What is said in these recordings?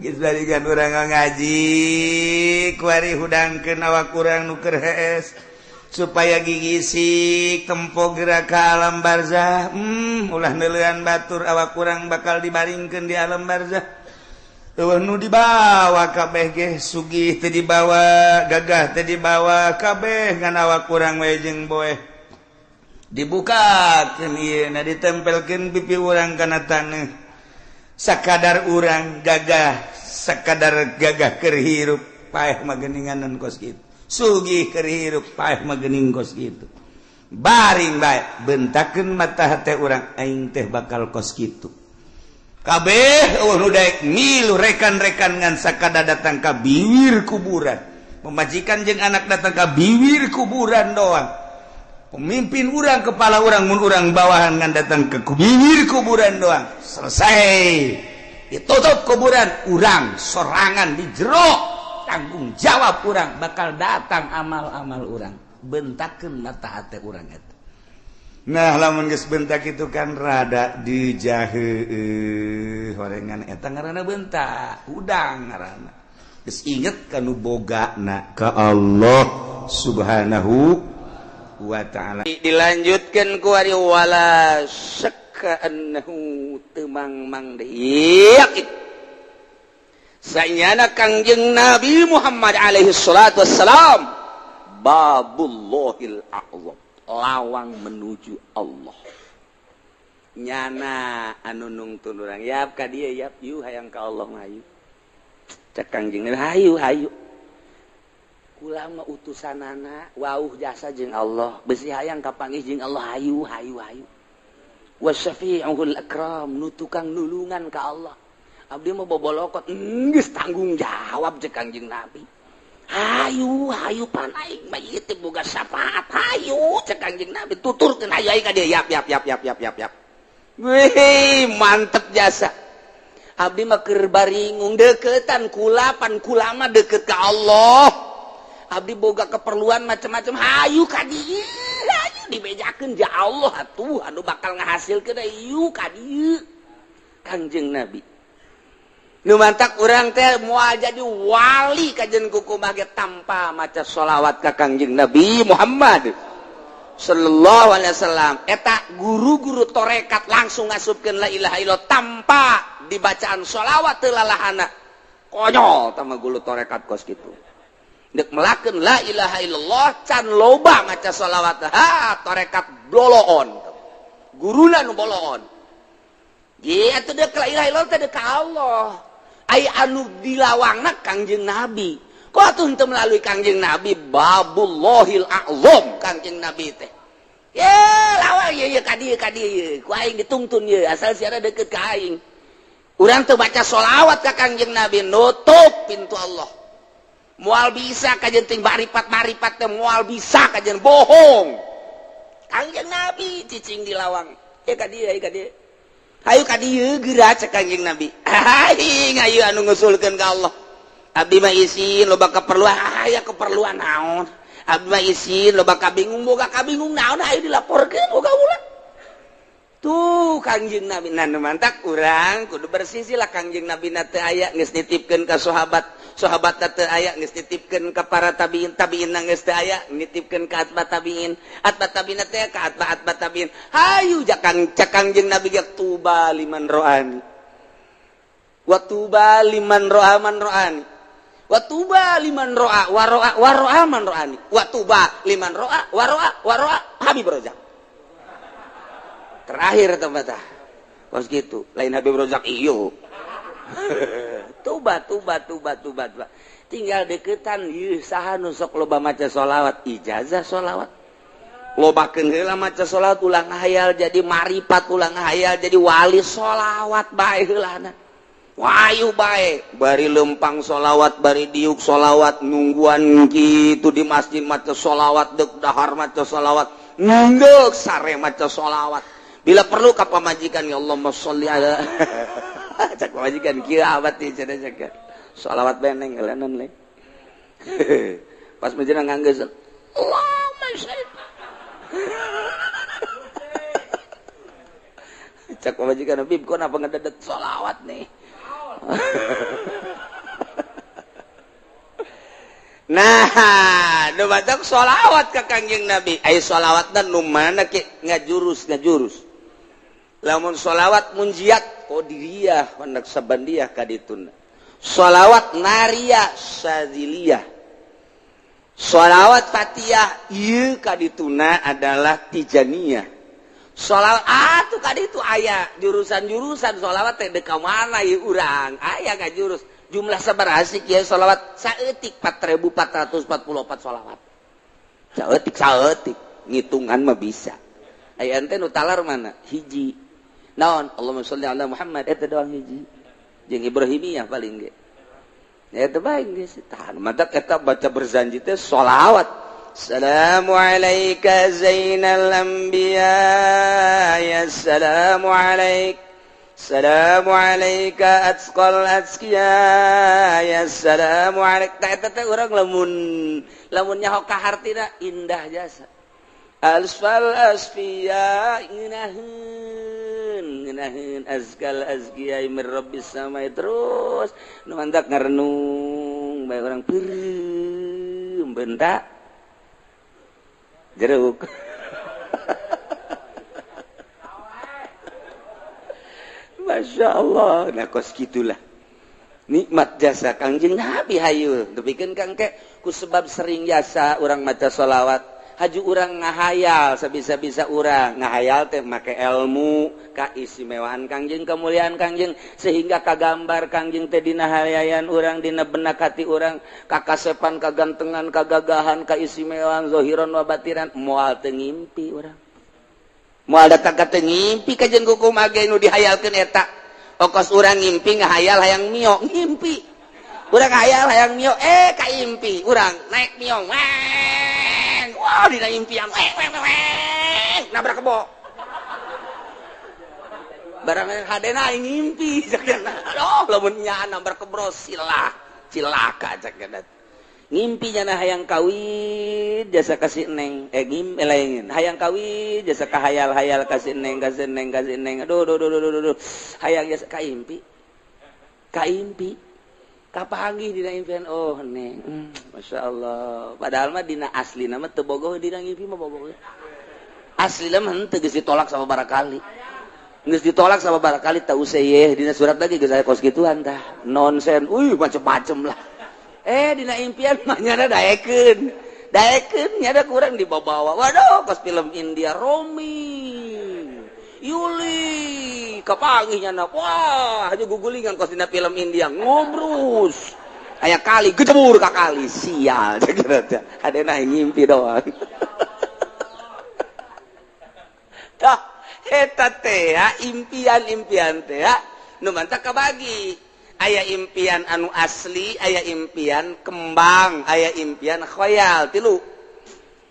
kan orang ngaji kuari hudang ke nawa kurang nuker hes supaya gigisi tempo gerak ke alam barzah ulah nelean batur awak kurang bakal dibaringkeun di alam barzah nu dibawa kabeh ge sugih teu dibawa gagah teu dibawa kabeh ngan awak kurang we jeung boeh dibukakeun ieu na ditempelkeun pipi urang kana taneuh sakadar urang gagah sakadar gagah keur hirup paeh mah geuninganan kos kitu sugih keur hirup paeh mah geuning kos kitu baring bae bentakeun mata hate urang aing teh bakal kos kitu kabeh nu daek milu rekan-rekan ngan sakada datang ka biwir kuburan pemajikan jeung anak datang ka biwir kuburan doang pemimpin urang kepala urang mun urang bawahan ngan datang ke biwir kuburan doang selesai ditutup kuburan urang sorangan di jero tanggung jawab urang bakal datang amal-amal urang bentakeun mata hate urang eta nah lamun geus bentak itu kan rada dijaheueuh horengan eta ngaranna bentak udang ngaranna geus inget kanu bogana ka Allah Subhanahu wa ta'ala dilanjutkeun ku ari wala syaka'annahu temang-mang deui yakin saenyana Kangjeng Nabi Muhammad alaihi salatu wassalam babullahil a'zam lawang menuju Allah nyana anu nungtun urang yap ka dieu yap yu hayang ka Allah hayu cek Kangjeng hayu hayu kula mah utusanana wauh jasa jeung Allah besi hayang kapanggih jeung Allah hayu hayu hayu wasyafi'ul akram nu tukang nulungan ka Allah abdi mah bobolokot geus tanggung jawab cek Kangjeng Nabi hayu hayu pan aing mah ieu teh boga syafaat hayu cek Kangjeng Nabi tuturkeun hayu aing ka dieu yap weh mantep jasa abdi mah keur baringung deukeutan kula pan kula mah deukeut ka Allah abdi boga keperluan macam-macam hayu ka dieu hayu dibejakeun ja Allah atuh anu bakal ngahasilkeun hayu ka dieu Kangjeng Nabi nu mantak urang teh moal jadi wali kajen kukumah ge tanpa maca sholawat ka Kangjeng Nabi Muhammad sallallahu alaihi wasallam eta guru-guru torekat langsung ngasupkeun la ilaha illallah tanpa dibacaan sholawat teu lalahana konyol tama guru torekat kos kitu dek melakeun la ilaha illallah can loba maca sholawat torekat bloloon guruna nu boloon ye atuh deuk la ilaha illallah teh deuk ka Allah ai anu dilawangna Kangjeng Nabi kok atuh henteu melalui Kangjeng Nabi babullahil a'zam Kangjeng Nabi teh ye lawang ye ka dieu ku aing ditungtun ye asal siara deukeut ka aing urang teu baca sholawat ka Kangjeng Nabi nutup pintu Allah moal bisa kajen ting baripat teh moal bisa kajen bohong Kangjeng Nabi cicing di lawang ye ka dieu hayu ka dieu geura cek Kangjeng Nabi aing ayu anu ngusulkeun ka Allah abdi mah isin loba keperluan aya keperluan naon abdi mah isin loba kabingung boga kabingung naon ayo dilaporkeun boga ulah tuh Kangjeng Nabi nah mantak urang kudu bersisi lah Kangjeng Nabi na teu aya geus nitipkeun ka sahabat teu aya geus nitipkeun ka para tabiin geus teu aya nitipkeun ka atba tabiin teh ka atba tabiin hayu cak Kangjeng Nabi ge tuba liman ro'ani wa tuba liman ro'a man ro'ani wa tuba liman ro'a wa ro'a man ro'ani wa tuba liman ro'a wa ro'a Habib Rozak terakhir tempat kos gitu lain Habib Rozak iyo tuba tinggal deketan ieu saha nu sok loba maca sholawat ijazah sholawat lobakeun heula maca sholawat ulang ngahayal jadi marifat ulang ngahayal jadi wali sholawat bae heulana wayu bae bari lempang sholawat bari diuk sholawat nungguan kitu di masjid maca sholawat deuk dahar maca sholawat ngeuk sare maca sholawat bila perlu ka pamajikan ya Allahumma sholli ala cak pamajikan kieu abad teh cenah cak sholawat beneng elenan le pas menjelang nganggeus Allahumma sholli cak pamajikan Habib kok napa ngededet sholawat nih Nah batok sholawat ke Kangjeng Nabi sholawat dan mana ngajurus lamun sholawat munjiat Qadiriyah hendak sabandiyah kadituna sholawat nariyah syadziliyah sholawat fatihah ieu kadituna adalah tijaniyah sholawat tuh kaditu aya jurusan-jurusan sholawat teh deka mana ieu urang aya ngajurus jumlah sabaraha sih kieu sholawat saeutik 4444 sholawat saeutik ngitungan mah bisa aya ente nu talar mana hiji naon Allahumma sholli ala Muhammad eta doang hiji jeung Ibrahimiyah paling ge eta bae geus tahan matak eta baca berzanji teh sholawat assalamu alayka zainal anbiya ya assalamu alayka assalamu alayka atqal azkiya ya assalamu alayka eta teh urang lamun nyaho ka hartina indah jasa alfal asfiya ngeunaheun azkal azkiya min rabbis samai terus nu mantak ngarenung bae urang peureum benda jeruk Masya Allah nah kos gitulah nikmat jasa Kangjeng Nabi hayu tepikeun Kang ke ku sebab sering jasa urang maca sholawat haju urang ngahayal sabisa-bisa urang ngahayal teh make ilmu kaistimewaan Kangjeng kemuliaan Kangjeng sehingga kagambar Kangjeng teh dina hayayan urang dina benak hati urang kakasepan kagantengan kagagahan kaistimewaan zahiran wa batiran moal teu ngimpi urang moal datang ka teu ngimpi ka jeung kuku mage nu dihayalkeun eta okos urang ngimpi ngahayal hayang mio ngimpi urang ngahayal hayang mio kaimpi urang naik mio weng wah dina impian weng nabrak kebo barang hadena ngimpi sakena aduh lamun nya nabrak kebro cilaka sakena ngimpi nya hayang kawin jasa kasih neng lain hayang kawin jasa kahayal-hayal kasih neng aduh hayang jasa kaimpi kapanggih dina impian oh neng Masya Allah padahal mah dina asli nama teu bogoh dina ngimpi mah bogoh asli mah henteu geus ditolak sama barakali geus ditolak sama barakali teu usah ye dina surat lagi geus aya kos gituan tah nonsen macem-macem lah dina impian mah nyana daekeun nyana kurang dibawa waduh kos film India Romi Yuli kapanggih nyana wah aja gugulingan kos dina film India ngobrus aya kali gedebur ka kali sial adena ngimpi doang tah eta teh impian teh nu mantak kabagi aya impian anu asli aya impian kembang aya impian khoyal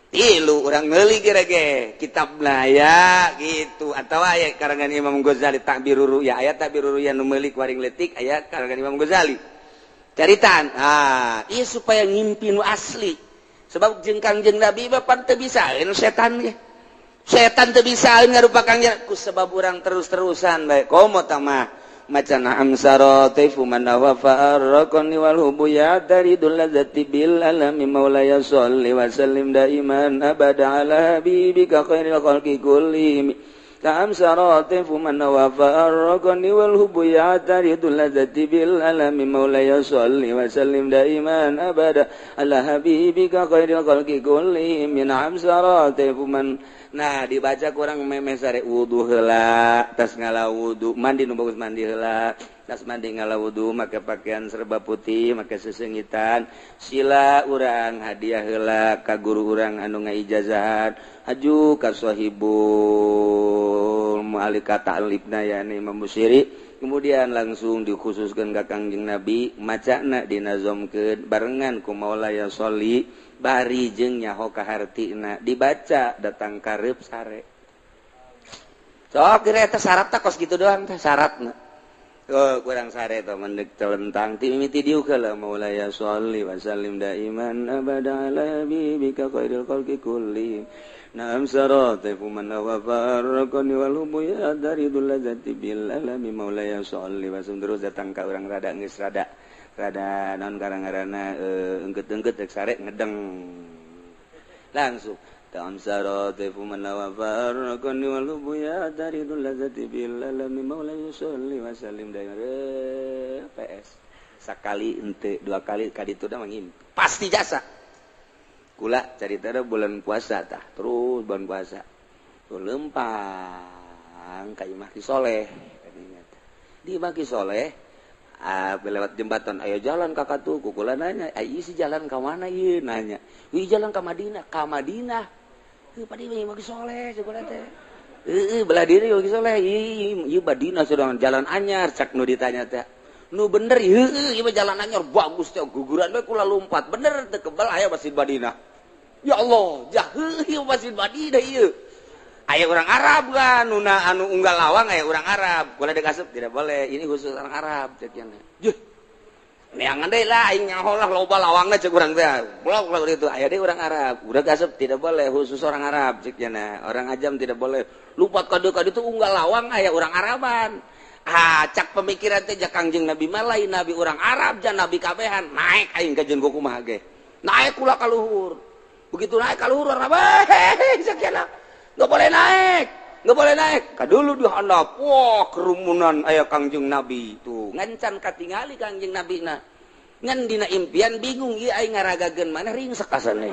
tilu urang ngeuli gerege kitabna ya gitu atau aya karangan Imam Ghazali Ta'birur Ru'ya aya Ta'birur Ru'ya nu meuli waring letik aya karangan Imam Ghazali caritan ieu supaya ngimpi nu asli sebab jeung Kangjeng Nabi bapan teu bisaeun setan ge setan teu bisaeun ngarupakeun ku sebab urang terus-terusan bae komo tah mah macana amsara taifu man wa farqani wal hubuya daridul ladzati bil alami maulaya sholli wa sallim daiman abada ala habibika khairil khalqi kullihim amsara taifu man wa farqani wal hubuya daridul ladzati bil alami maulaya sholli wa sallim daiman abada ala habibika khairil khalqi kullihim amsara taifu man. Nah dibaca kurang memeh sare wudu heula tas ngala wudu mandi nu bagus mandi heula tas mandi ngala wudu make pakaian serba putih make sesengitan sila urang hadiah heula ka guru urang anu ngaijazahan haju ka sahibul mu'alika ta'libna yani Imam Busyiri kemudian langsung dikhususkeun ka Kangjeng Nabi macana dinazomkeun barengan ku maulaya sholli bari jeung nyaho kahartina dibaca datang kareup sare sok kira eta syaratna kos kitu doang teh syaratna kurang sare teh mendek telentang ti mimiti dieu kala maulaya sholli wa sallim daiman abada ala habibika khairil khalqi kulli na'am sarata fuman wa farqani wal hubuya daridul ladzati bil alami maulaya sholli wa sallim terus datang ka urang rada geus rada rada naon karangarana engget-engget rek sare ngedeng langsung tamsaratifu man la farqan wal buya taridul lazati bil alami maula yusalli wa sallim dair PS sakali ente dua kali kaditu da mangimpi pasti jasa kula carita da bulan puasa tah terus bulan puasa lempang ka Imah Ki Soleh di Imah Ki Soleh lewat jembatan ayo jalan kakak tuh kukula nanya ayo si jalan ke mana ieu nanya wi jalan ke Madinah padi Imah Ki Soleh kukula teh belah diri Imah Ki Soleh ieu Madinah sedang jalan anyar cak nu ditanya teh nu bener ieu mah jalan anyar bagus teh guguran we kula lompat bener teu kebal aya Masjid Madinah ya Allah jah ieu Masjid Madinah ieu aya orang Arab kan anu unggal lawang aya orang Arab boleh dikasep tidak boleh ini khusus orang Arab cek nya juh neangan deui lah aing nyaho lah loba lawangna cek urang teh blok itu aya deui orang Arab udah kasep tidak boleh khusus orang Arab cek nya orang ajam tidak boleh lupat kade itu unggal lawang aya orang Araban cak pemikiran teh jak Kangjeng Nabi mah lain nabi orang Arab jan nabi kabehan naik aing ka jeung kumaha ge naik kula ka luhur begitu naik ka luhur Arab cek nya nggak boleh naik kadulu di handap wah kerumunan aya Kangjeng Nabi tuh ngancan katingali Kangjeng Nabi na ngan dina impian bingung ieu aing ngaragageun mana ringsek asana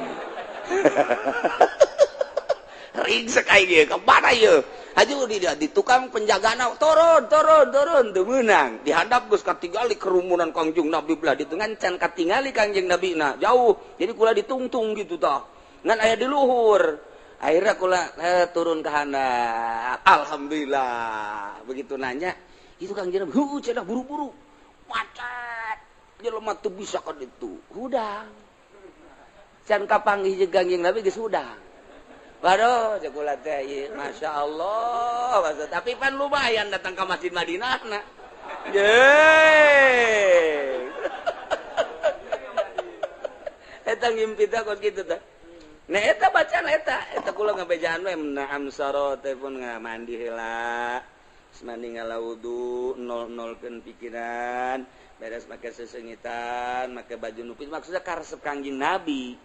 ringsek aing ieu ka mana ieu aju di tukang penjagana turun teu meunang di handap geus katingali kerumunan Kangjeng Nabi belah ditu ngancan katingali Kangjeng Nabi na jauh jadi kula ditungtung gitu tah ngan aya di luhur akhirnya kula turun ke handap alhamdulillah begitu nanya itu Kang Jenab cenah buru-buru macet jelema teu bisa ka ditu hudang can kapanggih jeung Kangjeng Nabi geus hudang waduh cek kula teh masyaallah maksud tapi pan lumayan datang ke Masjid Madinah na yeay eta ngimpi teh kos kitu teh nah eta bacaan eta kula ngabejaan we naam sarate pun ngamandi heula mandi ngalaudu nol-nolkeun pikiran beres make sesengitan make baju nupis maksudnya karesep Kangjeng Nabi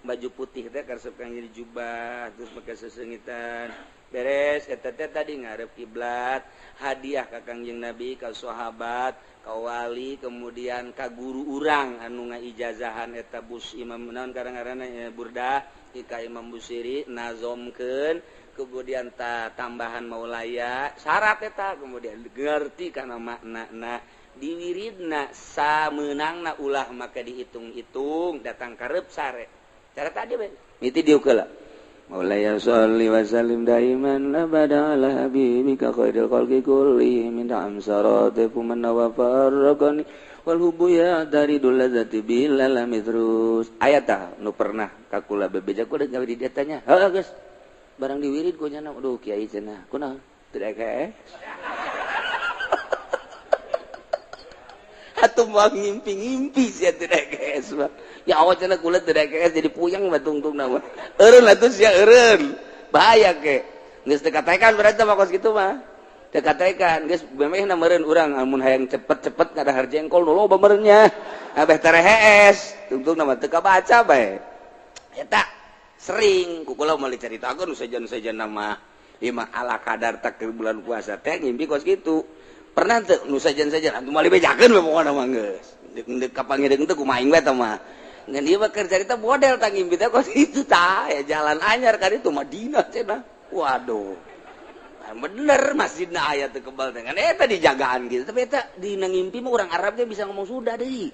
baju putih teh karesep Kangjeng jubah terus make sesengitan beres eta teh tadi ngarep kiblat hadiah ka Kangjeng Nabi ka sahabat ka wali kemudian ka guru urang anu ngaijazahan eta bus imam naon karang-karana Burdah ka Imam Busiri nazomkeun kemudian tambahan maulaya syarat eta kemudian ngerti kana maknana diwiridna sameunangna ulah maka dihitung-hitung datang karep sare cara tadi we miti diukeula maulaya sholli wa sallim daiman labada ala habibika khairil khalqi kullihim min amsarati fuman wa farqani wal hubu ya dari dulazati bilalami terus ayat nu pernah kakula bebeja ku da di dia tanya heuh geus barang diwirid ku cenah aduh kiai cenah kunaon teu dake atuh mah ngimpi-ngimpi sia teu dake ya Allah cenah kula teu dake jadi puyeng mah tungtungna mah eureun atuh sia eureun bahaya ke geus teu katekan berarti mah kos kitu mah teu katekan geus bemehna meureun urang amun hayang cepet-cepet ngadahar jengkol nu loba meureunnya abeh terehes tungtungna mah teu kabaca bae eta sering kukula meuli caritakeun sajan-sajan nama imah ala kadar tak bulan puasa teh ngimpi kos kitu pernah teu nu sajan-sajan atuh meuli bejakeun we pokona mah geus deuk kapangideung teh kumaha we teh mah ngan ieu mah keur carita model tah ngimpi teh kos kitu tah ya jalan anyar ka ditu Madinah cenah waduh bener masjidna aya teu kebal teh kan eta dijagaan gitu tapi eta dina ngimpi mah urang Arab teh bisa ngomong sudah deui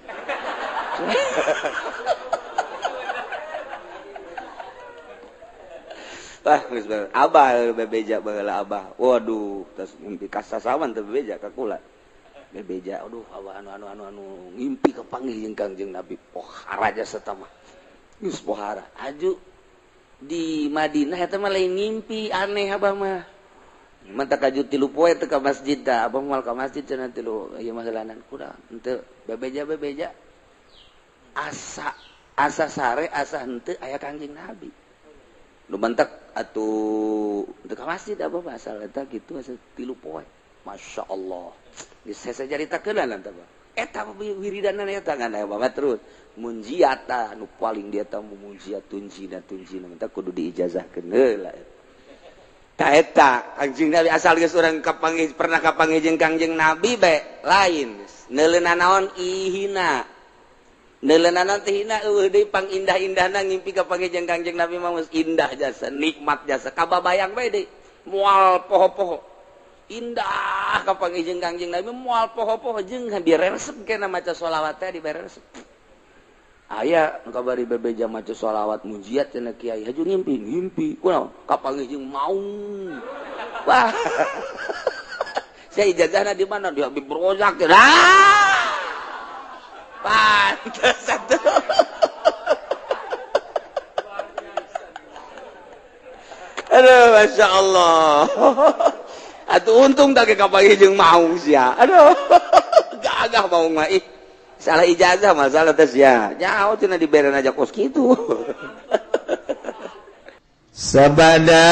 geus abah bebeja baheula abah waduh tos ngimpi kasasawan teu bebeja ka kula bebeja aduh abah anu ngimpi kepanggih jeung Kangjeng Nabi pohara jasa eta mah geus pohara aju di Madinah eta mah lain ngimpi aneh abah mah mantap kaju tilu poe teu ka masjid da abang mal ka masjid cenah tilu ieu mah heulanan kurang henteu bebeja asa sare asa henteu aya Kangjeng Nabi nu mentek atuh teu ka masjid abah asal eta kitu asa tilu poe masyaallah geus saya caritakeun lah tah eta wiridan eta kan aya babat terus munjiata anu paling dia teh munjiat tunjina minta kudu diijazahkeun heula ta eta Kangjeng Nabi asal geus urang kapanggih pernah kapanggih jeung Kangjeng Nabi bae lain neuleunan naon ihina neuleunan teh hina eueuh deui pang indah-indahna ngimpi kapanggih jeung Kangjeng Nabi mah indah jasa nikmat jasa kababayang bae deui moal poho-poho indah kapanggih jeung Kangjeng Nabi moal poho-poho jeung diresep kana maca sholawat teh diberesep aya kabari bebeja maca sholawat mujiat cenah kiai haju ngimpi kunaon kapanggih jeung maung wah saya ijazahna di mana di Habib Rozak pantes atuh aduh masya Allah atuh untung tak kapanggih jeung maung sia aduh gagah maung mah salah ijazah masalah tes ya nyaho cenah diberen aja kos kitu sabada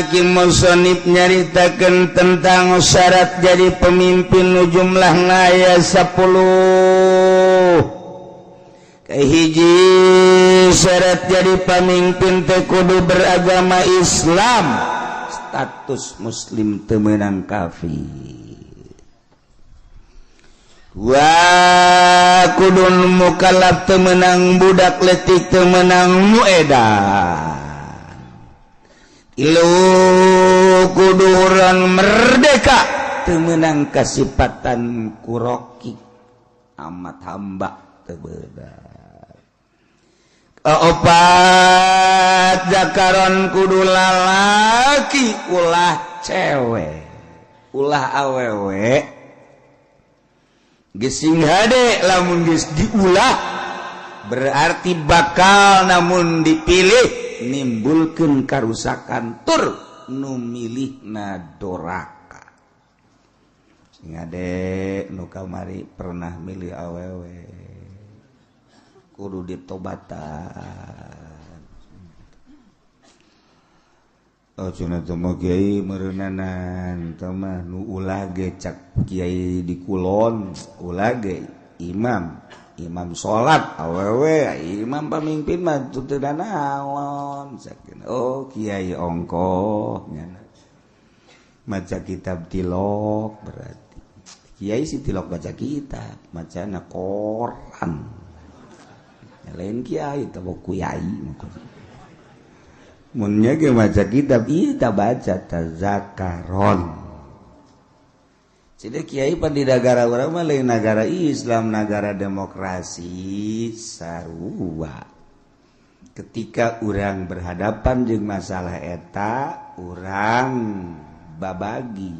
ki musannif nyaritakeun tentang syarat jadi pemimpin nu jumlahna aya 10 kahiji syarat jadi pemimpin teh kudu beragama Islam status muslim teu meunang kafir wa kudun mukallaf teu meunang budak leutik teu meunang muedan ilu kudu urang merdeka teu meunang kasipatan kuroki amat hamba teu beunang kaopat zakaron kudu lalaki ulah cewek ulah awewe gesing hade lamun geus diulah berarti bakal namun dipilih nimbulkeun karusakan tur nu milihna doraka sing hade nu kamari pernah milih awewe kudu ditobatan oh cenah teh mah kiai meureunanan teh mah nu ulah ge cak kiai di kulon ulah ge imam salat awewe imam pamimpin mah teu naon sakeun oh kiai ongkoh nya maca kitab tilok berarti kiai si tilok baca kitab macana Quran lain kiai teh kuyai munnya ge maca kitab ieu ta baca tazakaron Jadi kiai pan di negara urang mah lain negara Islam, negara demokrasi sarua. Ketika urang berhadapan jeung masalah eta, urang babagi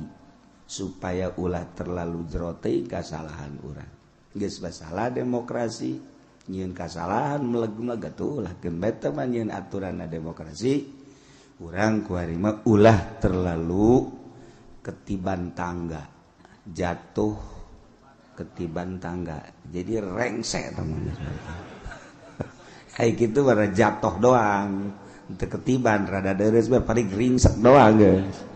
supaya ulah terlalu jero teuing kasalahan urang. Geus masalah demokrasi, nyieun kasalahan meleg-meleg atuh ulah keun beta mah nyieun aturanna demokrasi, urang kuari mah ulah terlalu ketiban tangga. Jatuh ketiban tangga jadi rengsek teman kayak gitu baru jatuh doang untuk ketiban rada deres paling ringsek doang guys.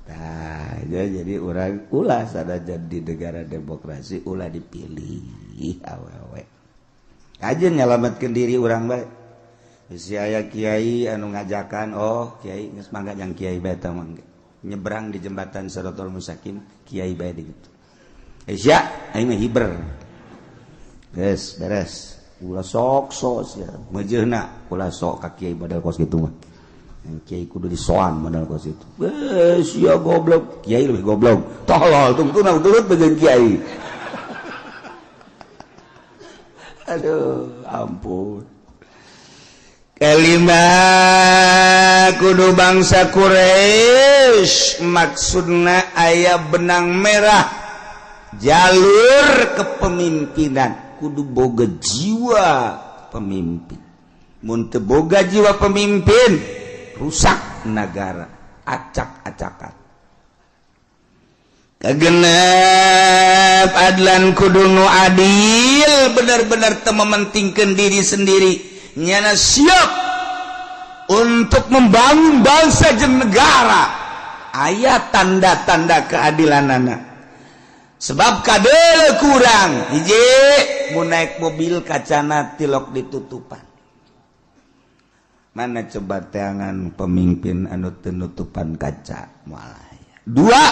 Nah jadi orang ulah sada jadi negara demokrasi ulah dipilih awewe aja nyelamatkan diri orang baik si aya kiai anu ngajakan oh kiai geus mangga yang kiai beta mangga nyebrang di jembatan Siratal Mustaqim kiai bae gitu. Isya aing mah hiber. Beres. Ulah sok sia. Mejeuna ulah sok ka kiai modal kos kitu mah. Kiai kudu disoan modal kos itu. Sia goblok, kiai lebih goblok. Tolol tungtuna turut bejeung kiai. Aduh, ampun. Kelima kudu bangsa Quraisy maksudna aya benang merah jalur kepemimpinan kudu boga jiwa pemimpin mun teu boga jiwa pemimpin rusak negara acak-acakan kagenep adlan kudu nu adil benar-benar teu mementingkeun diri sendiri nyana siap untuk membangun bangsa jeung negara aya tanda-tanda keadilanana sebab kadele kurang hiji mun naik mobil kacana tilok ditutupan. Mana coba tangan pemimpin anu tutupan kaca malah. Dua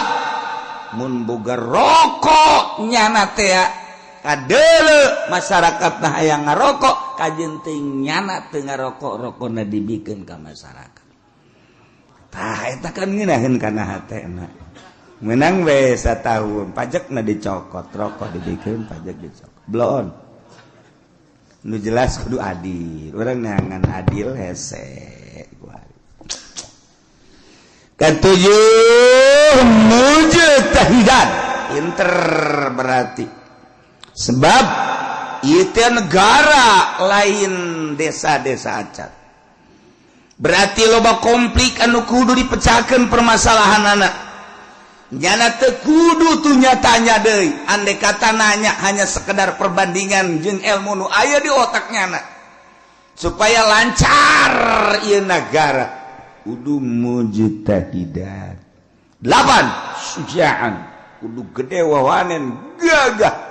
mun boga rokok nyana teh kadele masyarakat nah hayang ngarokok kajen teh nyana teu ngarokok rokona dibikeun ka masyarakat. Tah eta kan ngeunaheun kana hatena. Menang we satahun pajakna dicokot rokok dibikeun pajak dicokot bloon nu jelas kudu adil urang neangan adil hese ketujuh mujtahidan pinter berarti sebab itu negara lain desa-desa acat berarti loba konflik anu kudu dipecahkeun permasalahan anak nyana teu kudu tuh nyatanya deui andai kata nanya hanya sekedar perbandingan jeung ilmu nu aya di otak nyana supaya lancar ieu negara kudu mujtahidan 8 sujaan kudu gede wawanen gagah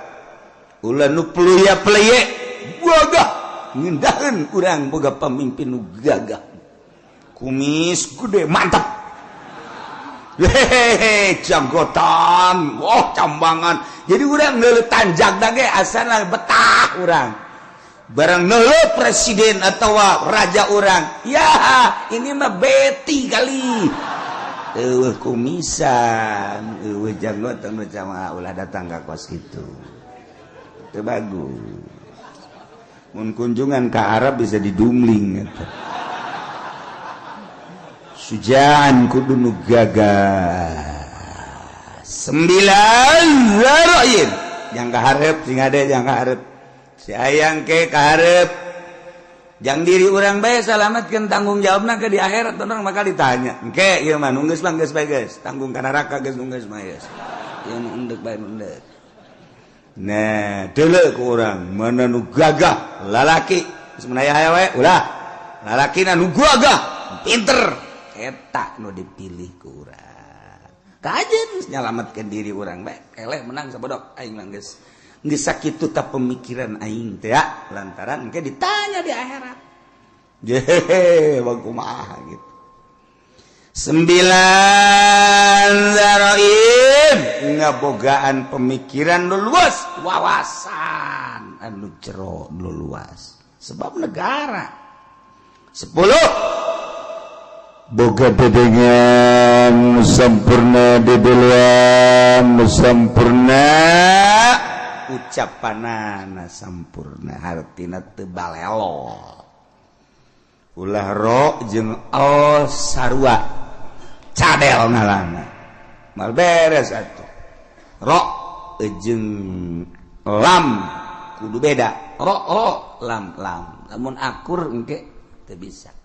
ulah nu peleuya-peleye gagah ngindaheun urang boga pamimpin nu gagah kumis gede mantap hehehe janggotan cambangan jadi urang neuleuh tanjak dage asana betah urang barang neuleuh presiden atau raja urang ya ini mah beti kali eueuh kumisan eueuh janggotan macam ulah datang ka kos kitu teu bagus mun kunjungan ka Arab bisa didungling eta sujaan kudu nu gagah 9 zaroin yang kaharep sing ade yang kaharep si ayang ke kaharep jang diri urang bae salametkeun tanggung jawabna ke di akhirat orang bakal ditanya engke ieu mah nunggeus mah geus bae geus tanggung ka neraka geus nunggeus mah geus ieu nu endek bae endek nah deuleu ku urang mana nu gagah lalaki geus menaya aya we ulah lalakina nu gagah pinter eta nu dipilih ku urang kajen nyalametkeun diri urang bae eleh menang sabodok aing mah geus sakitu ta pemikiran aing teh ya lantaran engke ditanya di akhirat jehe kumaha gitu 9 zaroin ngabogaan pemikiran nu luas wawasan anu jero nu luas sebab negara 10 boga dedengan sempurna dedeluan sempurna ucapanana sempurna hartina teu balelo ulah ro jeung al sarua cadel ngalana mal beres atuh ro jeung lam kudu beda ro lam lamun akur engke teu bisa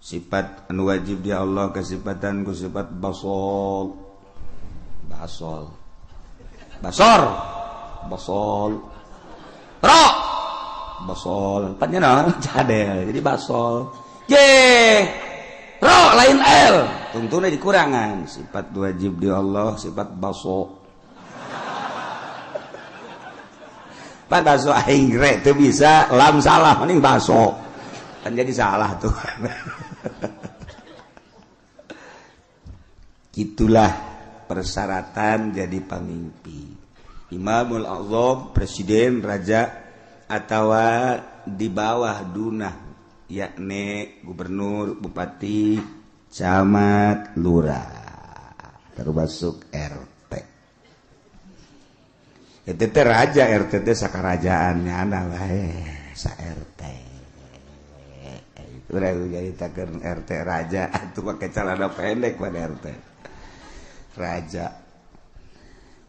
sifat anu wajib di Allah kesifatan ku sifat basol ro basol empatnya naon cadel jadi basol ro lain l tungtuna dikurangan sifat wajib di Allah sifat baso pan baso aing re teu bisa lam salah mending baso kan jadi salah tuh itulah persyaratan jadi pemimpin Imamul Azam presiden raja atau di bawah dunah yakni gubernur bupati camat lurah termasuk RT itu teh raja RT teh sakarajaannya ada wae sa RT urang jadi takeun RT raja atuh pakai celana pendek pada RT raja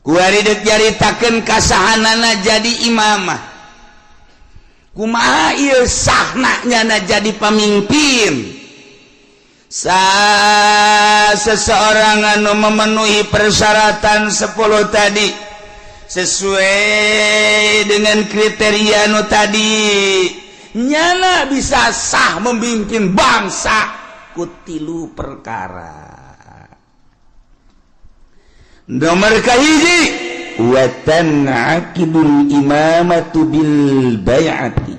kuari deuk nyaritakeun kasahanana jadi imamah kumaha ieu sahna nyana jadi pamimpin seseorang anu memenuhi persyaratan 10 tadi sesuai dengan kriteria anu tadi nyana bisa sah memimpin bangsa kutilu perkara nomor kahiji wa tan'aqidul imamatu bil bai'ati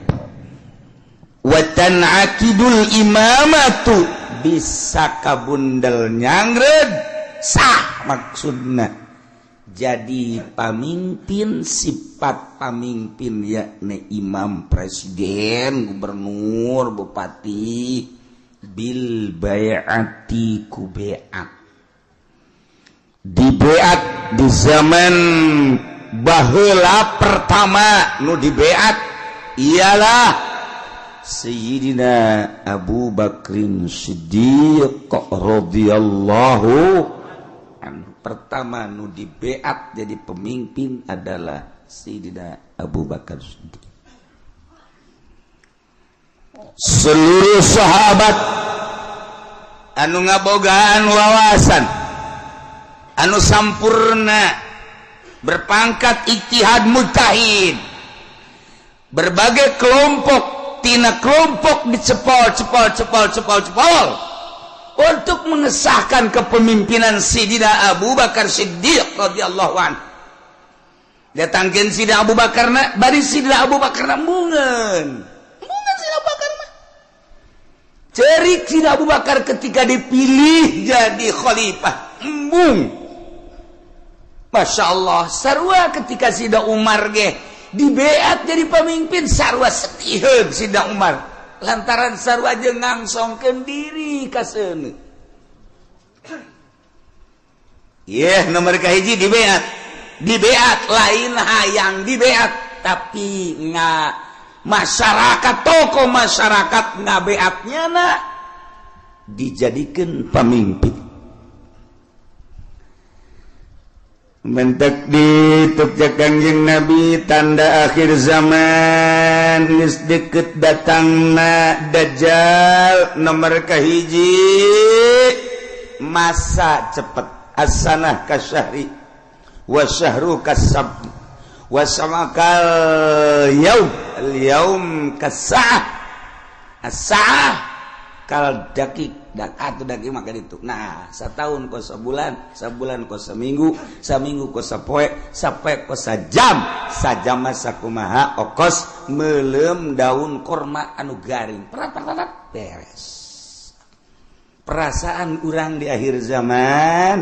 wa tan'aqidul imamatu bisa kabundel nyangred sah maksudna jadi pamimpin sifat pamimpin yakni imam presiden gubernur bupati bil bai'ati ku bai'at di bai'at di zaman baheula pertama nu di bai'at ialah Sayyidina Abu Bakrin Siddiq radhiyallahu anhu. Pertama nu di beat jadi pemimpin adalah Sayyidina Abu Bakar Siddiq. Seluruh sahabat anu ngabogaan wawasan anu sampurna berpangkat ijtihad mujtahid berbagai kelompok tina kelompok dicepol untuk mengesahkan kepemimpinan Sayyidina Abu Bakar Siddiq radhiyallahu anhu. Datangkeun Sayyidina Abu Bakar bari Sayyidina Abu Bakar mungeun Sayyidina Abu Bakar cerik Sayyidina Abu Bakar ketika dipilih jadi khalifah embung. Masya Allah sarua ketika Sayyidina Umar ge dibeat jadi pemimpin sarua sediheuh Sayyidina Umar lantaran sarua jeung ngangsongkeun diri ka seuneu. Nomor kahiji dibeat. Dibeat lain hayang dibeat tapi masyarakat tokoh masyarakat ngabeatnya dijadikan pemimpin. Mentek ditutup Kangjeng Nabi tanda akhir zaman geus deukeut datangna Dajjal. Nomor kahiji masa cepet as-sanah kasyahri wa syahru kasab wa samakal yaum al-yaum kasah as-sa'ah kal dakik atau daki maka itu. Nah, setahun ko sebulan, sebulan ko seminggu, seminggu ko sapoe, sapoe ko sajam, sajam sakumaha okos meuleum daun korma anu garing. Perat beres. Perasaan urang di akhir zaman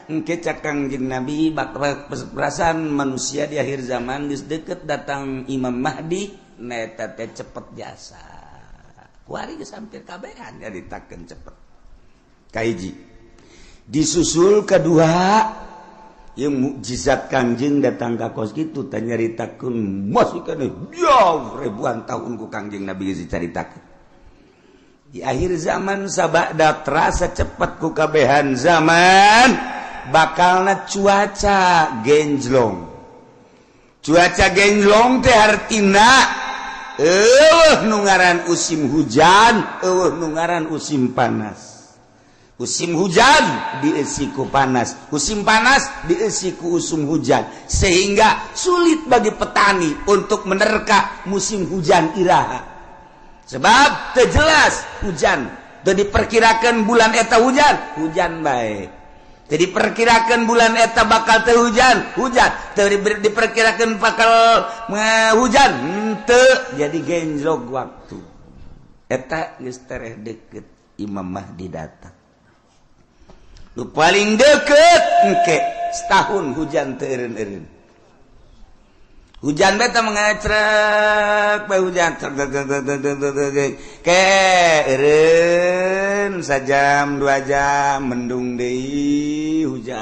engke Kangjeng Nabi perasaan manusia di akhir zaman geus deukeut datang Imam Mahdi neta teh cepet jasa. Kuari geus hampir kabehan nyaritakeun cepet. Kahiji. Disusul kedua yang mukjizat Kangjeng datang ka kos kitu teh nyaritakeun masih kana jauh ribuan tahun ku Kangjeng Nabi geus dicaritakeun. Di akhir zaman sabada terasa cepet ku kabehan zaman bakalna cuaca genjlong. Cuaca genjlong teh artina nu ngaran usim hujan, nu ngaran usim panas. Usim hujan diisi ku panas, usim panas diisi ku usum hujan, sehingga sulit bagi petani untuk menerka musim hujan iraha. Sebab teu jelas hujan, teu diperkirakan bulan eta hujan bae. Teu diperkirakan bulan eta bakal teu hujan, teu diperkirakan bakal hujan, teu jadi genjlog waktu. Eta geus tereh deukeut Imam Mahdi datang. Nu paling deket engke setahun hujan teu eureun-eureun. Hujan beta mengacrek bae hujan ke eureun sajam 2 jam mendung deui hujan.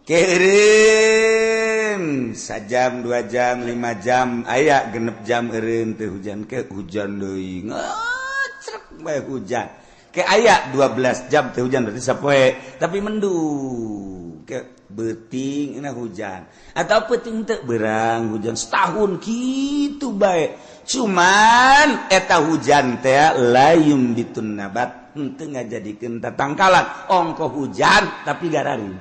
Ke eureun sajam 2 jam 5 jam aya genep jam eureun teu hujan ke hujan deui ngacrek bae hujan. Ke aya 12 jam teh hujan berarti sapoe tapi mendung ke beuting na hujan atau peuting teu beurang hujan setahun kitu bae cuman eta hujan teh layum bitun nabat henteu ngajadikeun tatangkalan ongko hujan tapi gararing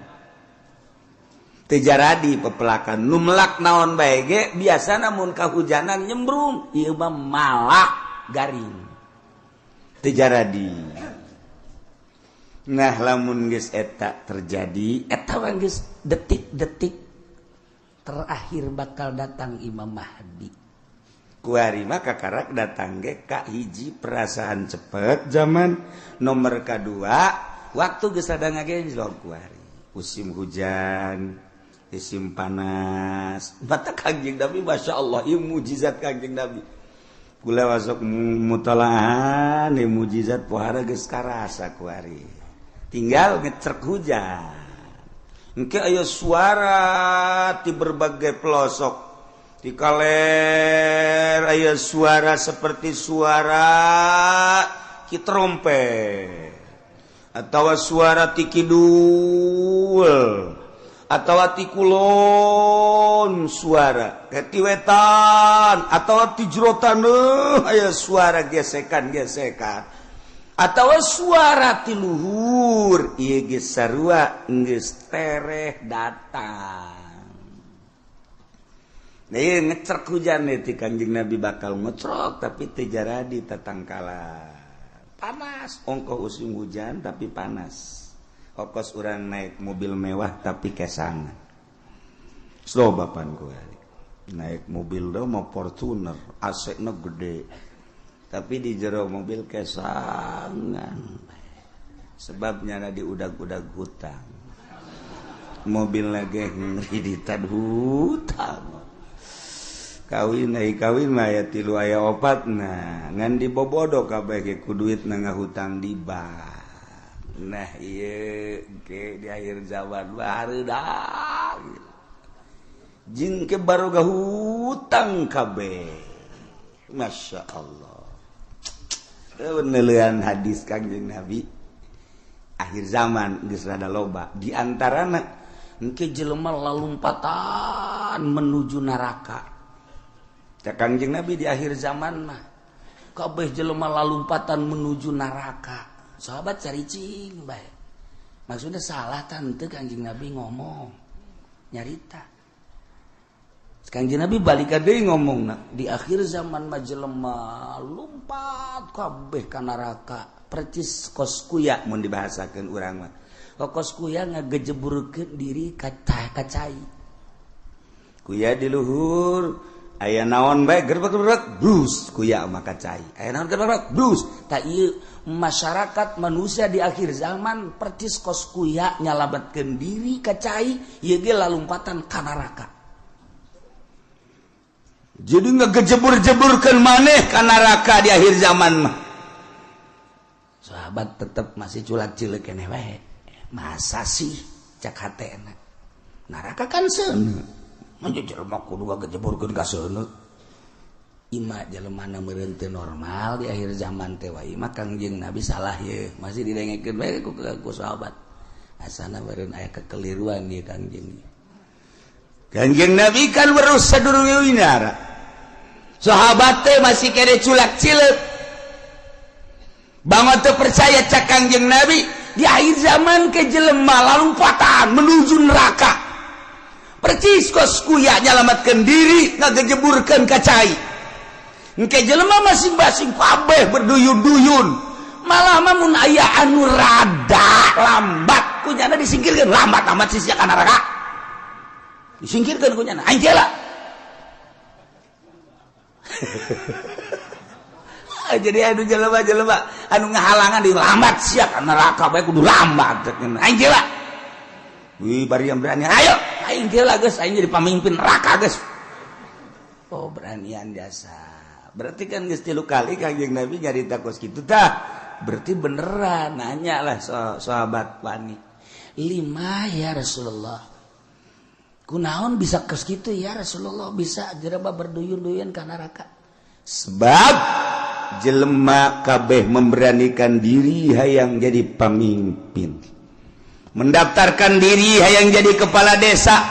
teu jaradi pepelakan nu melak naon bae ge biasana mun kahujanan nyembrung ieu mah malak garing. Tejaradi Nah lamun geus eta terjadi eta geus detik-detik terakhir bakal datang Imam Mahdi. Kuari mah kakarak datang ge ka hiji perasaan cepet zaman, nomor kadua waktu geus ada ngagenjlog kuari. Musim hujan, musim panas. Mata Kangjeng Nabi masyaallah ieu mujizat Kangjeng Nabi. Kula wasok mutalaah ni mujizat pohara geus karasa kuari. Tinggal ngecrek hujan. Engke aya suara di berbagai pelosok. Di kaler aya suara seperti suara ki trompet atau suara ti kidul atau ti kulon suara ti wetan atau ti jerotan aya suara gesekan-gesekan atau suara ti luhur ieu ge sarua geus tereh datang. Nah ieu ngecrek hujan ti Kanjeng Nabi bakal ngecrok tapi teu jaradi tatangkala. Panas, ongkoh musim hujan tapi panas. Ongkos urang naik mobil mewah tapi kesangan. Slobapan gua. Naik mobil do mau Fortuner, AC-na gede. Tapi di jero mobil kesangan. Sebabnya na diudag-udag hutang. Mobil lagi ngiriditan hutang. Kawin mah aya 3 aya 4 nah ngan dibobodo kabeh ge ku duitna ngahutang di bank. Nah ieu ge di akhir zaman barudak. Jing ke baroga hutang kabeh. Masyaallah. Peneleuan hadis Kanjeng Nabi akhir zaman geus rada loba di antarana engke jelema lalumpatan menuju neraka. Kanjeng Nabi di akhir zaman mah kabeh jelema lalumpatan menuju neraka. Sahabat caricing bae. Maksudnya salah tante Kanjeng Nabi ngomong nyarita. Kanjeng Nabi balik deui ngomongna di akhir zaman mah jelema lumpat kabeh ka neraka. Percis kos kuya mun dibahasakeun urang mah. Kos kuya ngagejeburkeun diri ka cai. Kuya di luhur aya naon bae gerbek brus kuya maka cai aya naon gerbek brus ta ieu masyarakat manusia di akhir zaman percis kos kuya nyalametkeun diri ka cai ieu ge lalumpatan ka neraka jadi ngagejebur-jeburkeun maneh ka neraka di akhir zaman mah sahabat tetep masih culak-cileuk keneh wae masa sih cak hatena neraka kan seuneu jelema kudu gajeburkeun ka seuneu. Ima jelemana meureun teu normal di akhir zaman teh wae mah Kangjeng Nabi salah ye, masih didengekeun bae ku sahabat. Asana meureun aya kekeliruan ieu Kangjeng. Kangjeng Nabi kan weruh sadurungna. Sahabat teh masih kere culak-cileuk. Banget teu percaya cak Kangjeng Nabi di akhir zaman ke jelema lalumpatan menuju neraka. Percis kos kuya nyalamatkeun diri ngagejeburkeun ka cai. Engke jelema masing-masing kabeh berduyun-duyun. Malah mah mun aya anu rada lambat kunyana disingkirkeun lambat amat sih ka neraka. Disingkirkeun kunyana anjeula. Jadi anu jelema-jelema anu ngahalangan di lambat sia ka neraka bae kudu lambat anjeula. Wih bari yang berani ayo aing geula geus aing jadi pamimpin neraka geus. Oh beranian biasa. Berarti kan geus 3 kali Kanjeng Nabi nyarita kos kitu tah. Berarti beneran nanya lah sahabat wani. 5 ya Rasulullah. Kunaon bisa kos kitu ya Rasulullah bisa jereba berduyun-duyun ka neraka. Sebab jelema kabeh memberanikan diri hayang jadi pamimpin. Mendaftarkan diri hayang jadi kepala desa,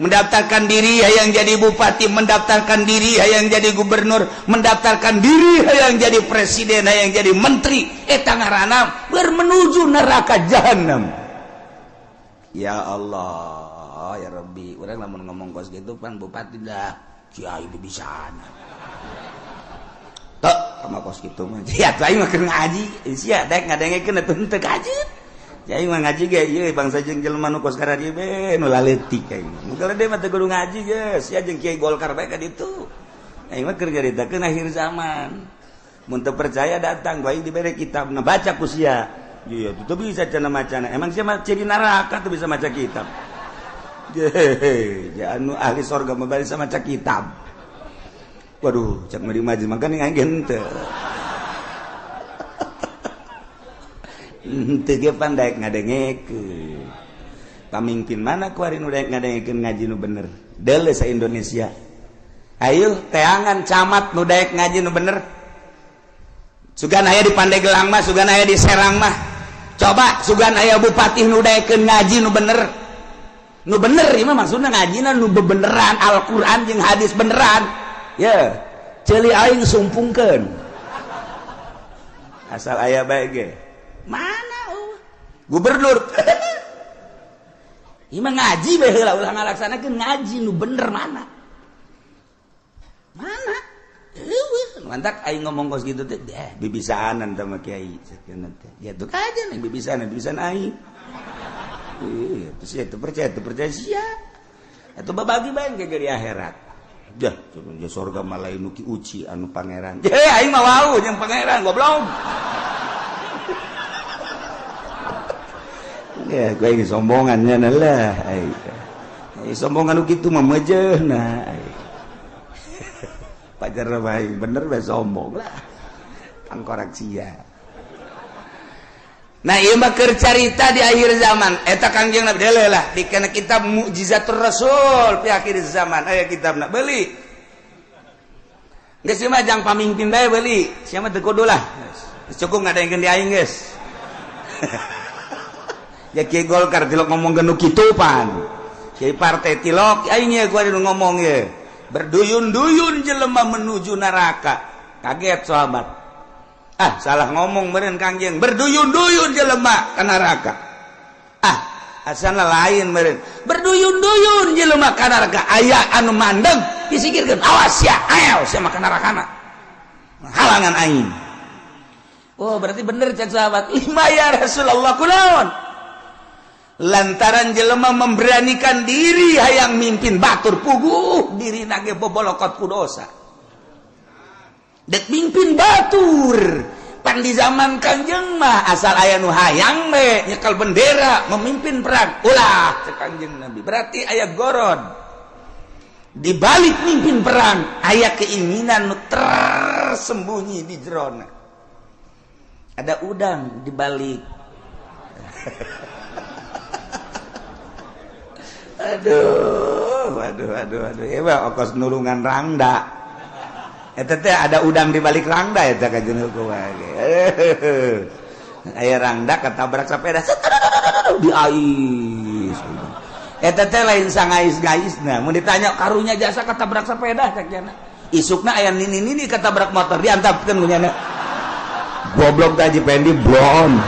mendaftarkan diri hayang jadi bupati, mendaftarkan diri hayang jadi gubernur, mendaftarkan diri hayang jadi presiden, hayang jadi menteri, eta ngaranna bermenuju neraka jahanam. Ya Allah, ya Rabbi, urang lamun ngomong kos gitu pan bupati dah kiai di bisana. Tak sama kos gitu mah ya tuh aing mah keur ngaji sia dek ngadengekeun atuh teu ngaji ya aing mah ngaji ge ieu bangsa jeung jelema nu kos ka dieu be nu laletik aing mungkin dia mah teu kudu ngaji geus sia jeung Kiai Golkar bae ka ditu aing mah keur nyaritakeun akhir zaman mun teu percaya datang bae dibere kitabna baca ku sia iya teu bisa cenah macana emang sia mah ciri neraka teu bisa maca kitab ya anu ahli surga mah bari sama maca kitab. Waduh, cak meri maji makan yang henteu. Henteu ge pandai ngadengekeun. Pamimpin mana kuari nu daek ngadengekeun ngaji nu bener? Deuleu sa Indonesia. Ayo teangan camat nu daek ngaji nu bener. Sugan aya di Pandeglang mah, sugan aya di Serang mah. Coba sugan aya bupati nu daekeun ngaji nu bener. Nu bener ieu mah maksudna ngajina nu bebeneran Al-Qur'an jeung hadis beneran. Ya, ceuli aing sumpungkeun. Asal aya bae ge. Mana gubernur? Ieu mah ngaji bae heula ulah ngalaksanakeun ngaji nu bener mana? Mana? Eueuh, mantak aing ngomong kos kitu teh, bibisaanan teh mah kiai sakeun teh. Ya tuh aja nih bibisaan aing. Itu percaya sia. Itu babagi bae ke di akhirat. Dah, jeung surga mah lain nu ki uci anu pangeran. Aing mah wau jeung pangeran goblok. Ya, gue ini sombongannya lah. Sombongan nu kitu mah mejeuna. Pajar bae bener bae sombong lah. Tangkorak sia. Nah ieu mah keur carita di akhir zaman eta Kangjeng Nabi deuleu lah dikana kitab Mukjizatur Rasul di akhir zaman aya kitabna beuli geus ieu mah jang pamimpin bae beuli sia mah teu kudu lah cukup ngadengekeun di aing geus ya Kiai Golkar tilok ngomongkeun nu kitu pan Kiai partai tilok aing ye gua ngomong ye berduyun-duyun jelema menuju neraka kaget sahabat. Salah ngomong meureun Kangjeng berduyun-duyun jelema ka neraka. Asalna lain meureun berduyun-duyun jelema ka neraka aya anu mandeg disikirkeun awas ya ayo sia mah ka nerakana halangan aing. Oh berarti bener cek sahabat lima ya Rasulullah kunaon lantaran jelema memberanikan diri hayang mimpin batur puguh dirina ge bobolokot ku dosa. Dek mimpin batur pan di zaman Kangjeng mah asal aya nu hayang we nyekel bendera memimpin perang ulah cek Kangjeng Nabi berarti aya gorod di balik mimpin perang aya keinginan nu tersembunyi di jerona ada udang di balik aduh ya ongkos nulungan rangda eta teh ada udang di balik rangda eta Kanjeng hukum ge. Aya rangda katabrak sapeda di ais. Eta teh lain sangais-gaisna. Mun ditanya karunya jasa katabrak sapeda cek cenah. Isukna aya nini-nini katabrak motor diantapkeun ku nya. Goblok teh Haji Pendi blon.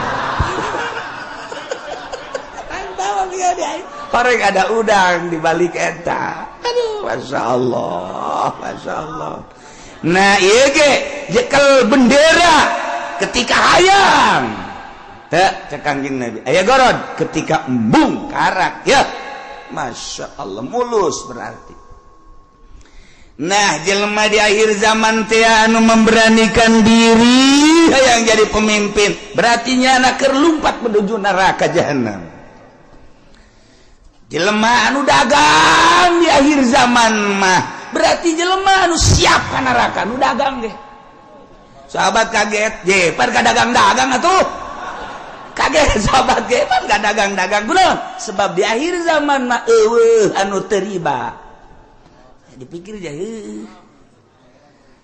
Antawang dia di ais. Korek ada udang di balik eta. Aduh, masyaallah. Nah iya ge jekel bendera ketika hayang teh cek Kangjeng Nabi aya gorod ketika embung karak ya Masya Allah mulus berarti. Nah jelema di akhir zaman teh anu memberanikan diri hayang jadi pemimpin berarti nyana keur lumpat menuju neraka jahanam. Jelema anu dagang di akhir zaman mah berarti jelema anu siap ka neraka nu dagang ge. Sahabat kaget, ye pan ka dagang-dagang atuh. Kaget sahabat ge pan ka dagang-dagang kunaon? Sebab di akhir zaman mah eueuh anu teu riba. Dipikir jah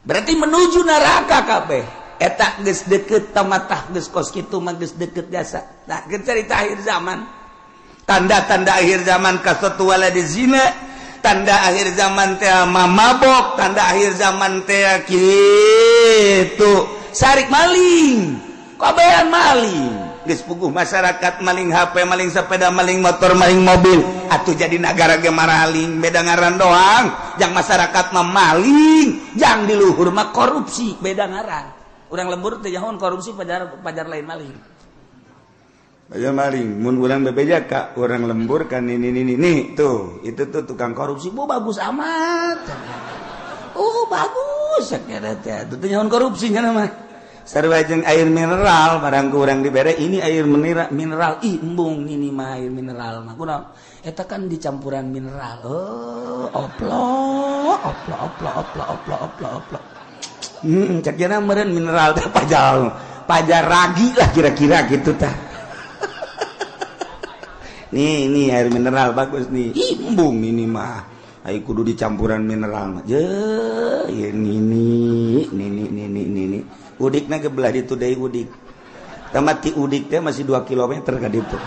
berarti menuju neraka kabeh. Eta geus deukeut tamatah geus kos kitu mah geus deukeut jasa. Nah, geus cerita akhir zaman. Tanda-tanda akhir zaman kasatu waladi zina. Tanda akhir zaman teh mabok, tanda akhir zaman teh kitu sarik maling, kabehan maling, geus puguh masyarakat maling HP, maling sepeda, maling motor, maling mobil, atuh jadi negara ge maraling, beda ngaran doang, jang masyarakat mah maling, jang di luhur mah korupsi, beda ngaran. urang lembur teh nyahoan korupsi pajar lain maling. Pajar maling, mun urang bebeja ka urang lembur kan ini tuh, itu tuh tukang korupsi, bagus amat. Bagus sakira teh. Itu nyahoan korupsinya mah. Sarua jeung air mineral barang ku urang dibere ini air mineral. Embung ini mah air mineral mah. Kunaon? Eta kan dicampuran mineral. Oplok. Cak jana meureun mineral teh pajar ragi lah kira-kira gitu tah. Nih air mineral bagus nih. Embung ini mah. Ai kudu dicampuran mineral mah. Ini. Udikna gebelah ditu deui udik. Tamat ti udik teh masih 2 kilometer ka ditu.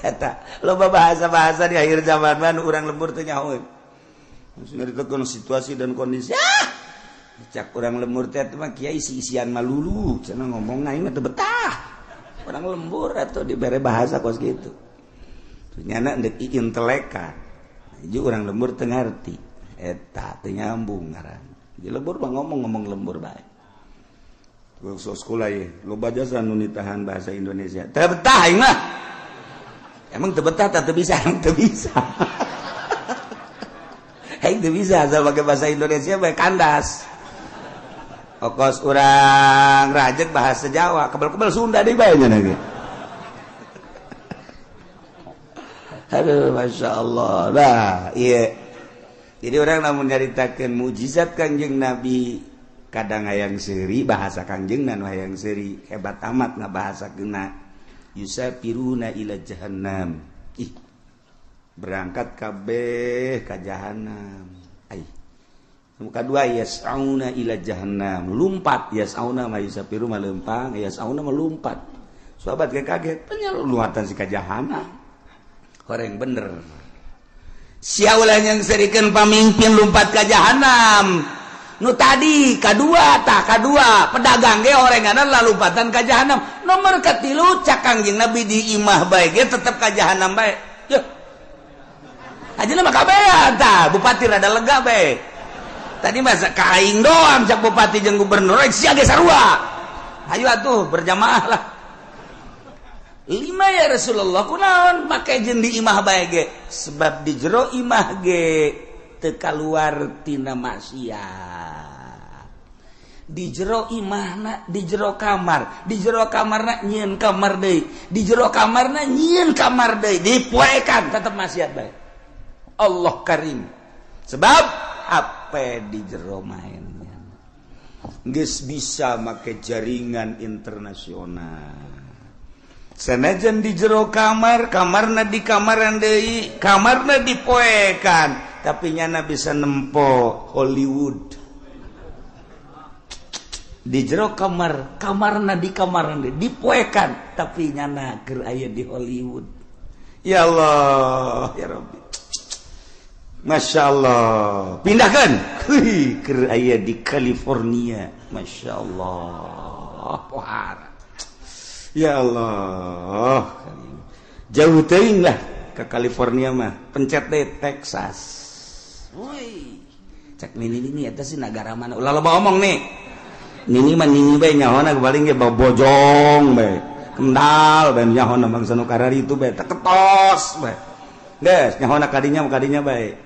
Eta loba bahasa-bahasa di akhir zaman mah urang lembur teh nyahoeun. Maksudna ditekeun situasi dan kondisi. Cak urang lembur teh mah kiai isi-isian malulu, cenah ngomong aing mah teu betah. Urang lembur atuh dibere bahasa kos kitu. Nyana ndek inteleka. Jadi urang lembur teu ngarti. Eta teu nyambung ngaran. Di lembur mah ngomong lembur bae. Waktu sekolah ye, loba jasa nu nitahan bahasa Indonesia. Teu betah aing mah. Emang teu betah teu bisa, teu bisa. Aing teu bisa asal pakai bahasa Indonesia bae kandas. Okos urang rajek bahasa Jawa, kebel-kebel Sunda deui bae nya ge. Aduh, Masya Allah. Nah, iya. Jadi orang namun nyaritakeun mujizat Kangjeng Nabi kadang hayang seuri bahasa Kangjeng nan hayang seuri hebat amat ngabahasakeunna yusafiruna ila jahannam. Berangkat kabeh ka jahanam. Kadua yas'auna ila jahannam, lumpat yas'auna mah yusafiru mah leumpang, yas'auna mah lumpat. Sahabat kaget, penyaluatan si ka jahanam. Horeng bener. Siaulah yang serikeun pamimpin lumpat ka jahanam. Nu tadi kadua pedagang ge orenganan lalumpatan ka jahanam. Nomor katilu cak Kangjeng Nabi di imah bae ge tetep ka jahanam bae. Yeuh. Ajeuna mah kabehan tah, bupati rada lega bae. Tadi masa kaing doang cak bupati jeung gubernur sia ge sarua. Ayo atuh berjamaah lah. 5 ya Rasulullah kunaon make jeung di imah bae ge sebab di jero imah ge teu kaluar tina maksiat. Di jero imahna di jero kamarna nyieun kamar deui, di jero kamarna nyieun kamar deui, dipoekan tetep maksiat bae. Allah Karim. Sebab apa di jero mainnya geus bisa make jaringan internasional. Sanajan di jero kamarna di kamaran deui, kamarna dipoekan, tapi nyana bisa nempo Hollywood. Di jero kamarna di kamaran deui, dipoekan, tapi nyana keur aya di Hollywood. Ya Allah, ya Rabbi. Masya Allah. Pindahkan. Keur aya di California. Masya Allah. Pohara. Ya Allah, jauh teuing lah ke California mah, pencet deh Texas. Woi, cek nini eta sih negara mana? Ulah loba omong nih. Nini bae nyahona paling ge bojong bae. Kendal bae nyahona bangsa nu karari itu bae teketos bae. Geus nyahona kadinya bae.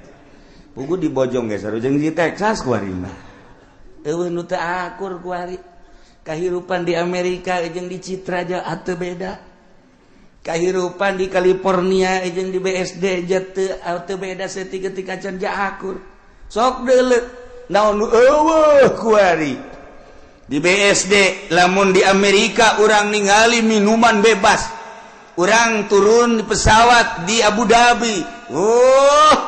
Pugu di bojong geus sareng di Texas kuari mah. Eueuh nu teu akur kuari. Kahirupan di Amerika jeung di Citra aja atuh beda. Kahirupan di California jeung di BSD aja teu beda saeutik-eutik acan ja akur. Sok deuleu naon nu eueuh kuari. Di BSD lamun di Amerika urang ningali minuman bebas. Urang turun di pesawat di Abu Dhabi.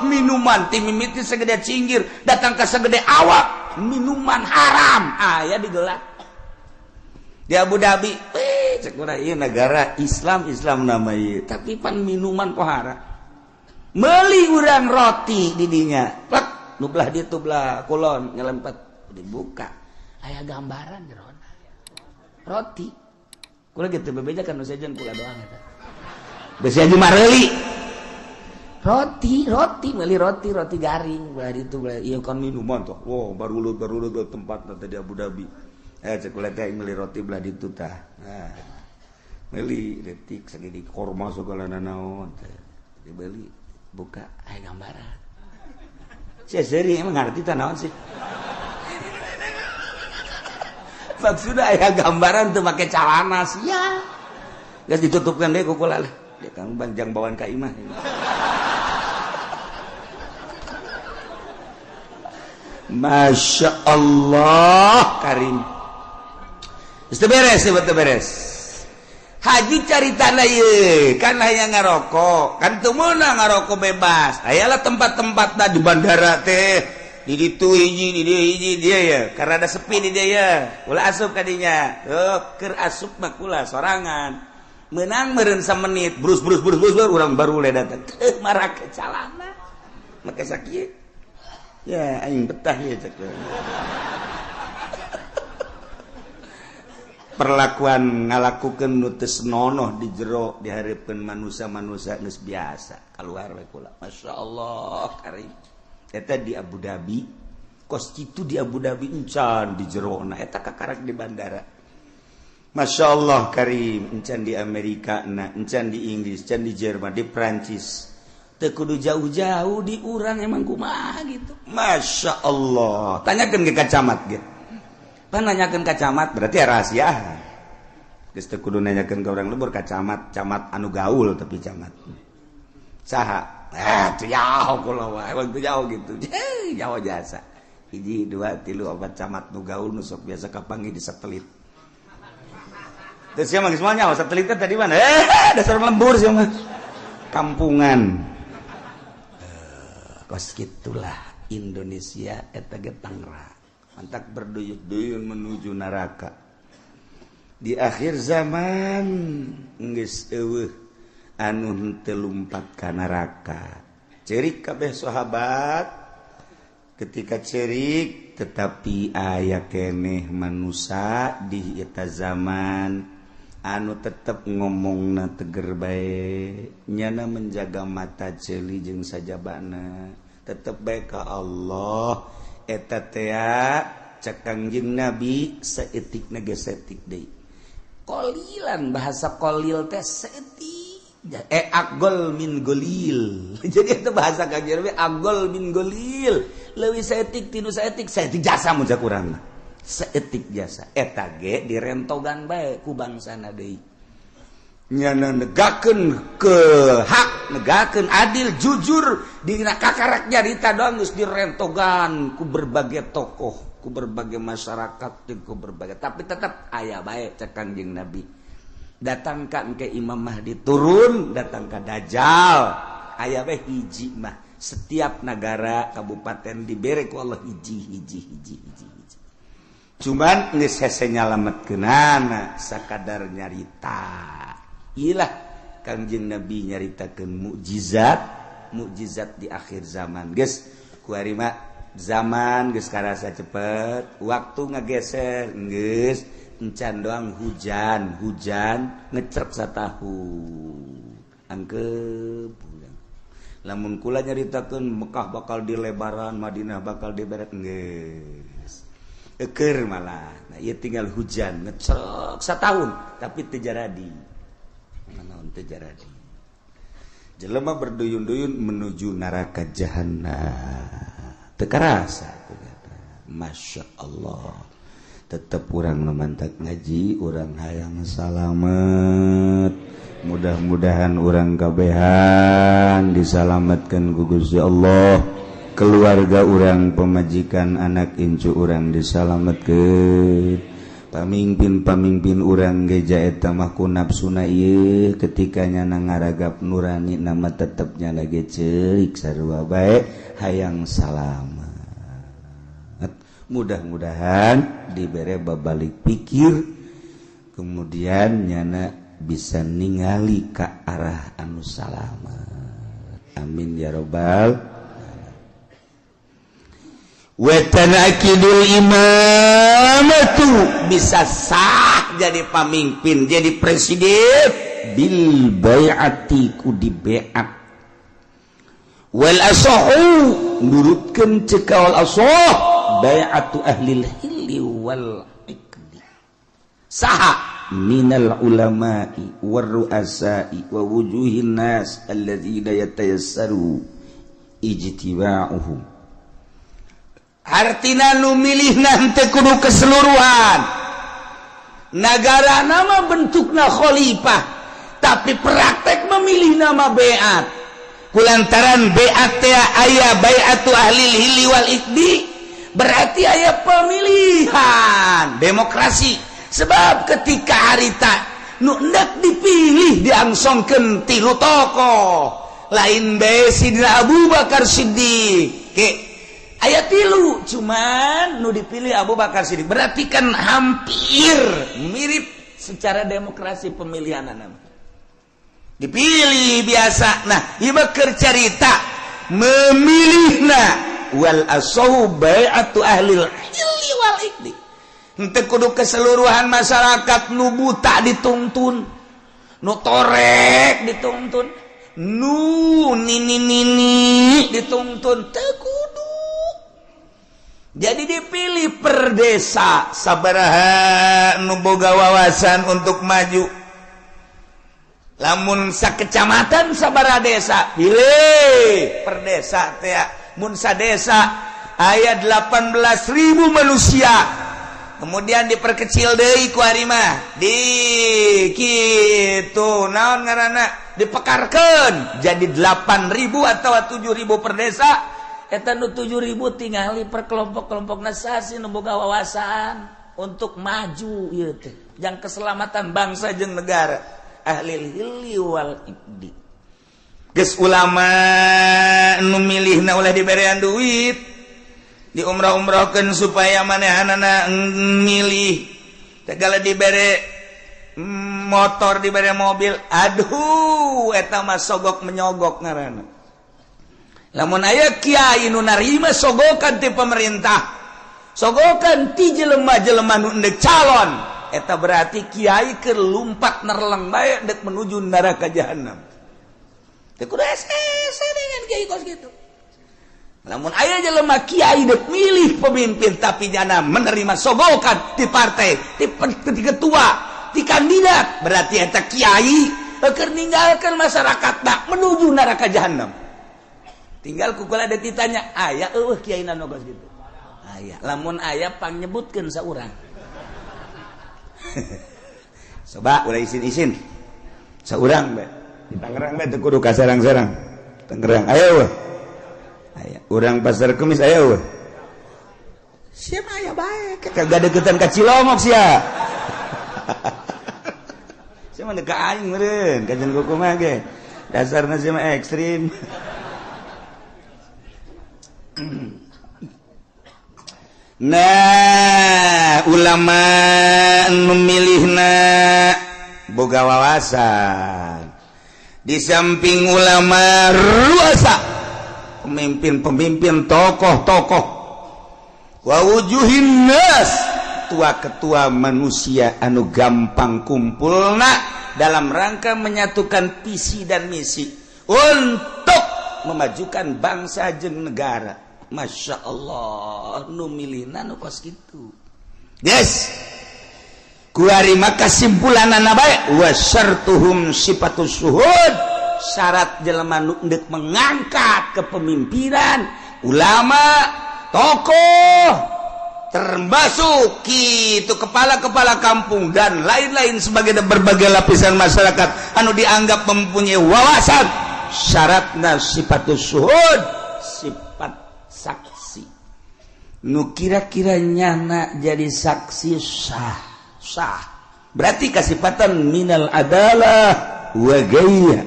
Minuman timimiti segede cinggir datang ke segede awak. Minuman haram. Aya digeulak. Di Abu Dhabi, cek urang ieu negara Islam nama ieu, tapi pan minuman pohara. Meuli urang roti di dinya. Plek, nu belah ditu belah kulon nyelempet dibuka. Aya gambaran jerona. Roti. Kula gitu bebeja kan nu sejen kula doang eta. Besi aja mareuli. roti garing bari itu iya kan minuman tuh baru tempat tadi Abu Dhabi cek teh meuli roti belah ditu tah meuli detik segini korma segala naon dibeli buka aya gambaran saya seri emang ngerti tah naon sih maksudnya aya gambaran tuh make calana sia geus ditutupkan deh ku kula lah dia kan banjang bawaan ka imah Masya Allah Karim itu beres haji caritana ye kan hayang ngarokok kan teu meunang ngarokok bebas ayalah tempat-tempat di bandara teh di ditu hiji dia ya karena ada sepi di dia ya ulah asup kadinya keur asup mah kula sorangan meunang meureun menit brus urang baru le datang marah ke calana make sakieu ya aing betah ya cek perlakuan ngalakukeun nu teu senonoh di jero dihareupeun manusia geus biasa kaluar we kula masyaallah karim eta di Abu Dhabi kos kitu di Abu Dhabi encan di jerona eta kakarak di bandara masyaallah karim encan di Amerika na encan di Inggris encan di Jerman di Prancis kudu jauh-jauh di urang emang kumaha gitu Masya Allah tanyakan ke kacamat gitu pan nanyakan kacamat berarti rahasia geus teu kudu nanyakan ke orang lembur camat anu gaul tapi camat saha teu jauh kula wae waktu jauh gitu jauh jasa 1 2 3 4 camat nu gaul nu sok biasa kapanggih di satelit terus sia mah geus moal nyaho satelit tadi mana dasar lembur sia mah kampungan kos gitulah Indonesia eta ge Tangerang mantak berduyun-duyun menuju neraka di akhir zaman geus eueuh anu henteu lumpat ka neraka ceurik kabeh sahabat ketika ceurik tetapi aya keneh manusia di eta zaman anu tetep ngomongna teger bae nyana menjaga mata ceuli jeung sajabana tetep bae ka Allah eta teh cek Kangjeng Nabi saeutikna ge saeutik deui qalilan bahasa qalil teh saeutik aqol min golil jadi eta bahasa Kangjeng Nabi aqol min golil leuwih saeutik tinu saeutik jasa mun cak urang saeutik jasa eta ge direntogan bae ku bangsana deui nyana negakeun ke hak negakeun adil jujur dina kakarak nyarita doang geus direntogan ku berbagai tokoh ku berbagai masyarakat ku berbagai tapi tetap aya bae cek Kangjeng Nabi datang ka engke Imam Mahdi turun datang ka Dajjal aya bae hiji mah setiap negara kabupaten dibere ku Allah hiji cuman geus hese nyalametkeunana sakadar nyarita ilah Kangjeng Nabi nyaritakeun mukjizat di akhir zaman geus kuari mah zaman geus karasa cepet waktu ngageser geus encan doang hujan ngecerep satahun angkep lamun kula nyaritakeun Mekah bakal dilebaran Madinah bakal diberet geus eker malah nah ieu tinggal hujan ngecerep satahun tapi teu jaradi naon teu jaradi jelema berduyun-duyun menuju neraka jahanam teu karasa Masya Allah tetep urang mantak ngaji urang hayang salamet mudah-mudahan urang kabehan disalametkeun ku Gusti Allah keluarga urang pemajikan anak incu urang disalametkeun pamimpin urang geja eta mah ku nafsuna ieu ketika nyana ngaragap nurani nama tetepnya lagi ceurik sarua bae hayang salamet mudah-mudahan dibere babalik pikir kemudian nyana bisa ningali ka arah anu salamet amin ya rabbal watanakidul imamatu bisa sah jadi pamimpin jadi presiden bil bai'ati ku di bai'at wal asahu nurutkeun cekal asah bai'atu ahlil hilli wal iqdi saha minal ulama'i war ru'asa'i wa wujuhin nas alladzina yatayassaru ijtiba'uhum artina nu milihna teu kudu keseluruhan negara nama bentukna khalifah tapi praktek memilih nama beat kulantaran beat teh aya bai'atu ahlil hilli wal iqdi berarti aya pemilihan demokrasi sebab ketika harita nu hendak dipilih diangsongkeun tilu tokoh lain bae Sidina Abu Bakar Siddiq aya tilu cuman nu dipilih Abu Bakar Siddiq berarti kan hampir mirip secara demokrasi pemilihan nama dipilih biasa. Nah ieu keur carita memilihna wal asahu bai'atu ahlil hilli wal iqdi henteu kudu keseluruhan masyarakat nu buta dituntun nu torek dituntun nu nini dituntun teu kudu jadi dipilih per desa sabaraha nu boga wawasan untuk maju lamun sakecamatan sabaraha desa pilih per desa teh mun sadesa aya 18.000 manusia kemudian diperkecil deui ku ari mah di kitu naon ngaranna dipekarkeun jadi 8.000 atau 7.000 per desa eta nu 7.000 tingali per kelompok-kelompokna sasi nu boga wawasan untuk maju ieu teh jang keselamatan bangsa jeung negara ahlil hilli wal iqdi geus ulama nu milihna ulah diberean duit di umrah-umrahkeun supaya manehanana milih tegala dibere motor dibere mobil aduh eta mah sogok menyogok ngaranna lamun aya kiai nu narima sogokan ti pemerintah sogokan ti jelema-jelema nu endek calon eta berarti kiai keur lumpat nerleng bae dek menuju neraka jahanam teu kudu ese dengan kiai kos kitu lamun aya jelema kiai dek milih pemimpin tapi jana menerima sogokan ti partai ti ketua ti kandidat berarti eta kiai keur ninggalkeun masyarakat dak menuju neraka jahanam tinggal kukula ada ditanya aya eueuh kiai nu kos kitu aya lamun aya pang nyebutkeun saurang coba ulah isin-isin saurang bae di Tangerang bae teu kudu ka sarang-sarang Tangerang aya weh aya urang Pasar Kemis aya weh sia mah aya bae kagak deketan ka Cilongok sia sia mah deuk ka aing meureun kajen kuku mah ge dasarna sia mah ekstrim nah ulama memilihna boga wawasan di samping ulama ruasa pemimpin-pemimpin tokoh-tokoh wa wujuhin nas tua-ketua manusia anu gampang kumpulna dalam rangka menyatukan visi dan misi untuk memajukan bangsa jeung negara. Masya Allah nu milihna nu kos kitu yes kuari maka simpulanana bae wa syartuhum sifatus syuhud syarat jelema nu endek mengangkat kepemimpinan ulama tokoh termasuk kitu kepala-kepala kampung dan lain-lain sebagai berbagai lapisan masyarakat anu dianggap mempunyai wawasan syaratna sifatus syuhud sifat saksi nu kira-kira nyana jadi saksi sah berarti kasifatan minal adalah wa gaya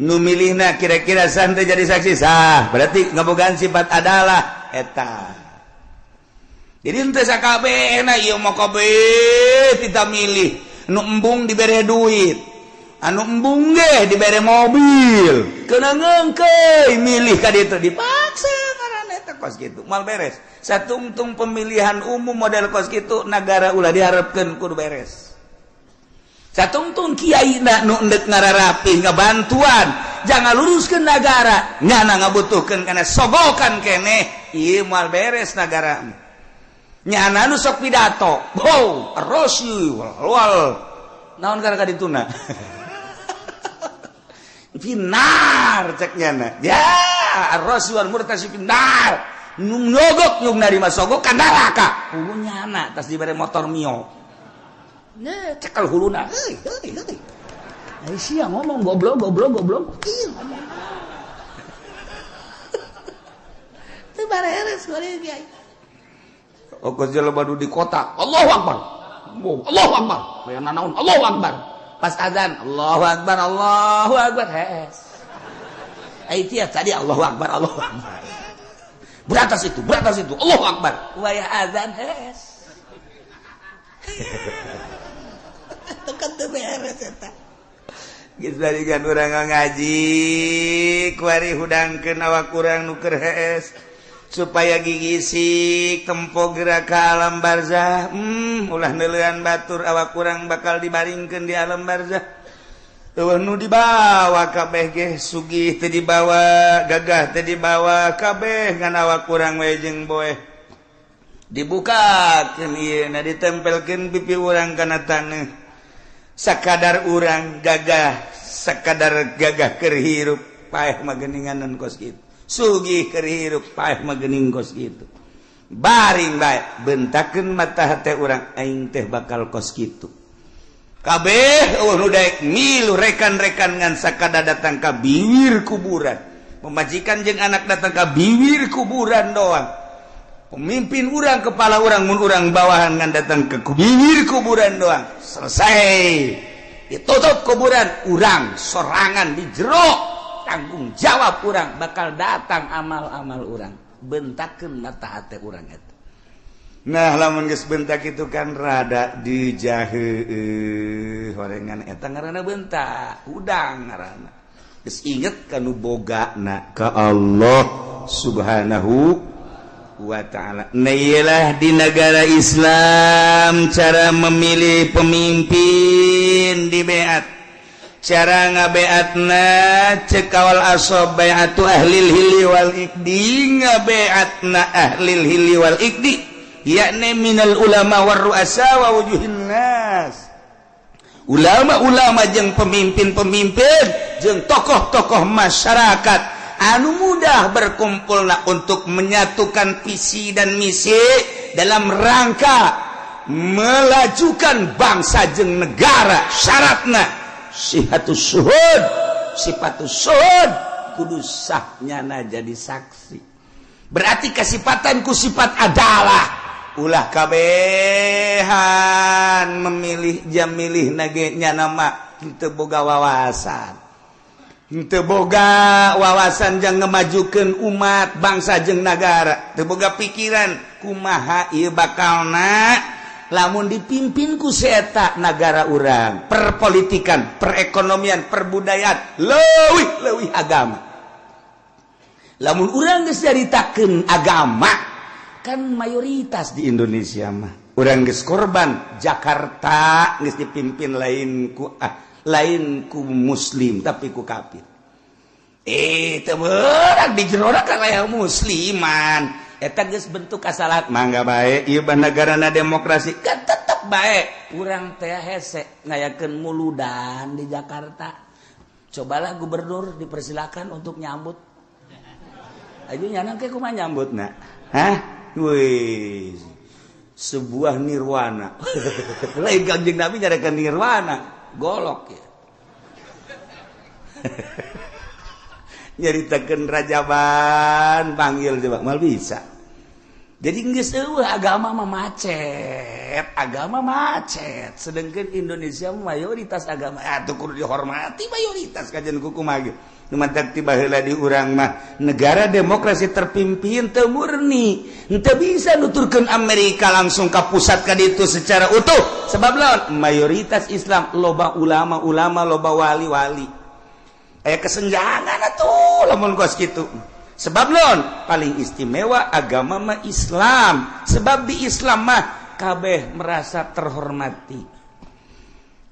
nu milihna kira-kira santai jadi saksi sah berarti ngabogaan sifat adalah eta jadi henteu sakabehna ieu mah kabeh kita milih nu embung dibere duit anu embung ge dibere mobil keuna ngeungkeuy milih ka ditu dipaksa kos gitu mal beres satungtung pemilihan umum model kos gitu negara ulah diharapkeun kudu beres satungtung kiai nu endek ngararapi ngabantuan jangan luruskan negara nyana ngabutuhkan karena sogokan kene ieu moal beres negara nyana nu sok pidato rosy wal naon gara dituna finar cek nyana ya rosy wal murtasi finar nyogok nyung narima sogok ka neraka hulu nyana tas dibere motor mio nya cekal huluna heuy sia ngomong goblok ieu ngomong teu bareres goreng kiai ongkos jelema di kota Allahu Akbar Allahu Akbar aya nanaon Allahu Akbar pas azan Allahu Akbar hes ai tiap tadi Allahu Akbar beratas itu Allahu Akbar wayah azan hes tekan teu beres eta geus balikan urang ngaji kuari hudangkeun awak urang nu keur hees supaya gigisik tempo gerak ka alam barzah ulah neulean batur awak urang bakal dibaringkeun di alam barzah eueuh nu dibawa kabeh ge sugih teu dibawa gagah teu dibawa kabeh ngan awak urang we jeung boeh dibukakeun ieu na ditempelkeun pipi urang kana taneuh sakadar urang gagah sakadar gagah keur hirup paeh mah geuninganan kos kitu sugih keur hirup paeh mah geuning kos kitu baring bae bentakeun mata hate urang aing teh bakal kos kitu kabeh nu daek milu rekan-rekan ngan sakada datang ka bibir kuburan pemajikan jeung anak datang ka bibir kuburan doang pemimpin urang kepala urang mun urang bawahan ngan datang ke bibir kuburan doang selesai ditutup kuburan urang sorangan di jero tanggung jawab urang bakal datang amal-amal urang bentakeun mata hate urang eta nah lamun geus bentak itu kan rada dijaheueuh horengan eta ngaranna bentak udang ngaranna geus inget kanu bogana ka Allah Subhanahu wa ta'ala. Nah iyalah di negara Islam cara memilih pemimpin di beat, cara ngabeatna cekawal asob bayatu ahlil hili wal ikdi, ngabeatna ahlil hili wal ikdi yakni minal ulama war ru'asa wa wujuhin nas, ulama-ulama jeung pemimpin-pemimpin jeung tokoh-tokoh masyarakat anu mudah berkumpul untuk menyatukan visi dan misi dalam rangka melajukan bangsa jeung negara. Syaratna sihatus syuhud, sifatus syuhud kudu sahnyana jadi saksi, berarti kasifatan ku sifat adalah ulah kabehan memilih jam milih nage nyana mah teu boga wawasan, teu boga wawasan jang ngemajukeun umat bangsa jeung nagara, teu boga pikiran kumaha ieu bakalna lamun dipimpin ku seeta nagara urang, perpolitikan, perekonomian, perbudayaan, leuwih agama. Lamun urang geus nyaritakeun agama, kan mayoritas di Indonesia mah urang geus korban Jakarta geus dipimpin lain ku muslim tapi ku kafir. Teu beurang di jerona ka aya musliman. Eta geus bentuk kasalahan. Mangga bae ieu negarana demokrasi kan tetep bae. Urang teh hese ngayakeun muludan di Jakarta. Cobalah gubernur dipersilakan untuk nyambut. Ayo nyanang ke kumaha nyambutna? Hah? Wih. Sebuah nirwana. Lain Kangjeng Nabi nyarekeun nirwana. Golok ya. Nyaritakeun rajaban panggil coba mal bisa. Jadi geus eueuh agama mah macet, sedengkeun Indonesia mayoritas agama atuh kudu dihormati mayoritas kajen kumaha ge. Nu mantak tiba heula di urang mah negara demokrasi terpimpin teu murni, henteu bisa nuturkeun Amerika langsung ka pusat ka ditu secara utuh. Sebab lawan mayoritas Islam, loba ulama-ulama, loba wali-wali. Aya kesenjangan atuh lamun kos kitu. Sebab lawan paling istimewa agama mah Islam. Sebab di Islam mah kabeh merasa terhormati.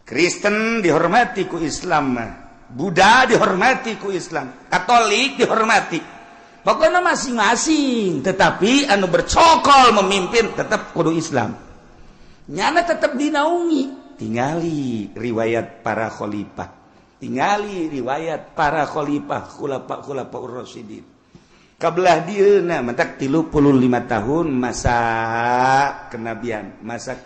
Kristen dihormati ku Islam mah. Buddha dihormati ku Islam, Katolik dihormati. Pokoknya masing-masing, tetapi anu bercokol memimpin tetap kudu Islam. Nyana tetap dinaungi. Tingali riwayat para khalifah. Tingali riwayat para khalifah khulafa ur-rasyidin. Kabelah dieuna mentak 35 tahun masa kenabian, masa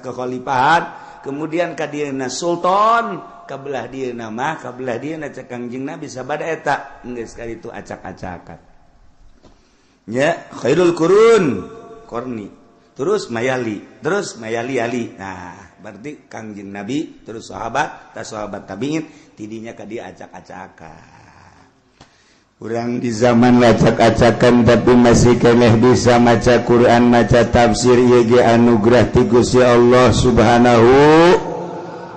kekhalifahan, kemudian ka dieuna sultan, kabelah dieuna mah kabelah dieuna cek Kangjeng Nabi sabada eta geus kali itu acak-acakan. Ya, khairul qurun korni. Terus mayali ali. Nah, berarti Kangjeng Nabi terus sahabat, sahabat tabi'in tidinya ka dia acak-acakan. Urang di zaman acak-acakan tapi masih keneh bisa maca Quran, maca tafsir ieu ge anugerah ti Gusti Allah Subhanahu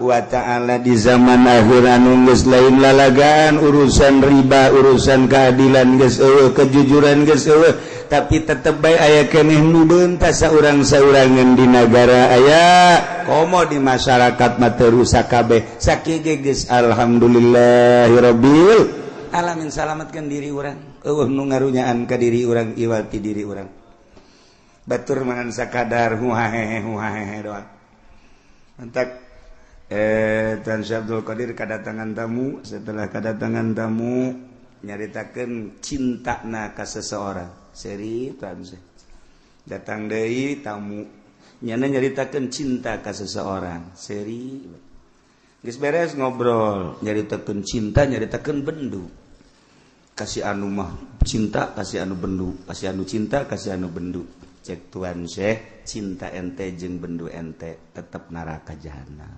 wa ta'ala. Di zaman akhir anu geus lain lalagaan, urusan riba, urusan keadilan geus eueuh, kejujuran geus eueuh, tapi tetep bae aya keneh nu beuntas saurang-saurangan di negara aya komo di masyarakat mah teu rusak kabeh. Sakieu geus alhamdulillahirabbil alamin. Salamatkan diri urang, eueuh nu ngarunyaan ka diri urang, iwati diri urang. Batur mangan sakadar huhahe doang. Mantak Tan Syekh Abdul Qadir kedatangan tamu. Setelah kedatangan tamu nyaritakeun cintana ka seseorang. Seri Tan Syekh datang deui tamu nyana nyaritakeun cinta ka seseorang. Seri geus beres ngobrol nyaritakeun cinta, nyaritakeun bendu. Kasih anu mah cinta, kasih anu bendu, kasih anu cinta, kasih anu bendu. Cek Tuan Syekh, cinta ente jeung bendu ente tetep neraka jahanam.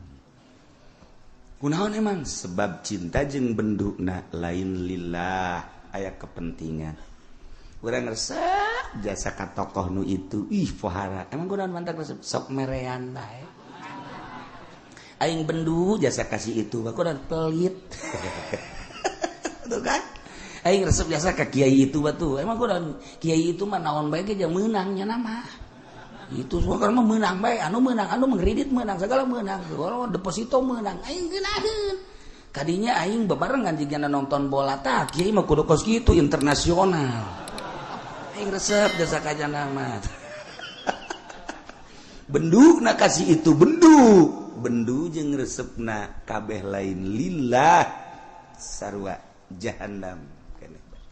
Kunaon emang? Sebab cinta jeung benduna lain lillah, aya kepentingan. Urang resep jasa ka tokoh nu itu, ih pohara. Emang kunaon mantak resep sok merean bae. Aing bendu jasa kasih itu, kunaon pelit. Tuh kan? Aing resep biasa ka kiai itu batu. Emang kunaon kiai itu mah naon bae ge jeung meunangnya nama. Itu suka mah meunang bae, anu mengkredit meunang, segala meunang. Kalau deposito meunang, aing geunaheun. Kadinya aing bebarengan jigana nonton bola tah, kiai mah kudu kos kitu internasional. Aing resep jasa ka janang mah. Benduna kasih itu bendu jeung resepna kabeh lain lillah sarua jahannam.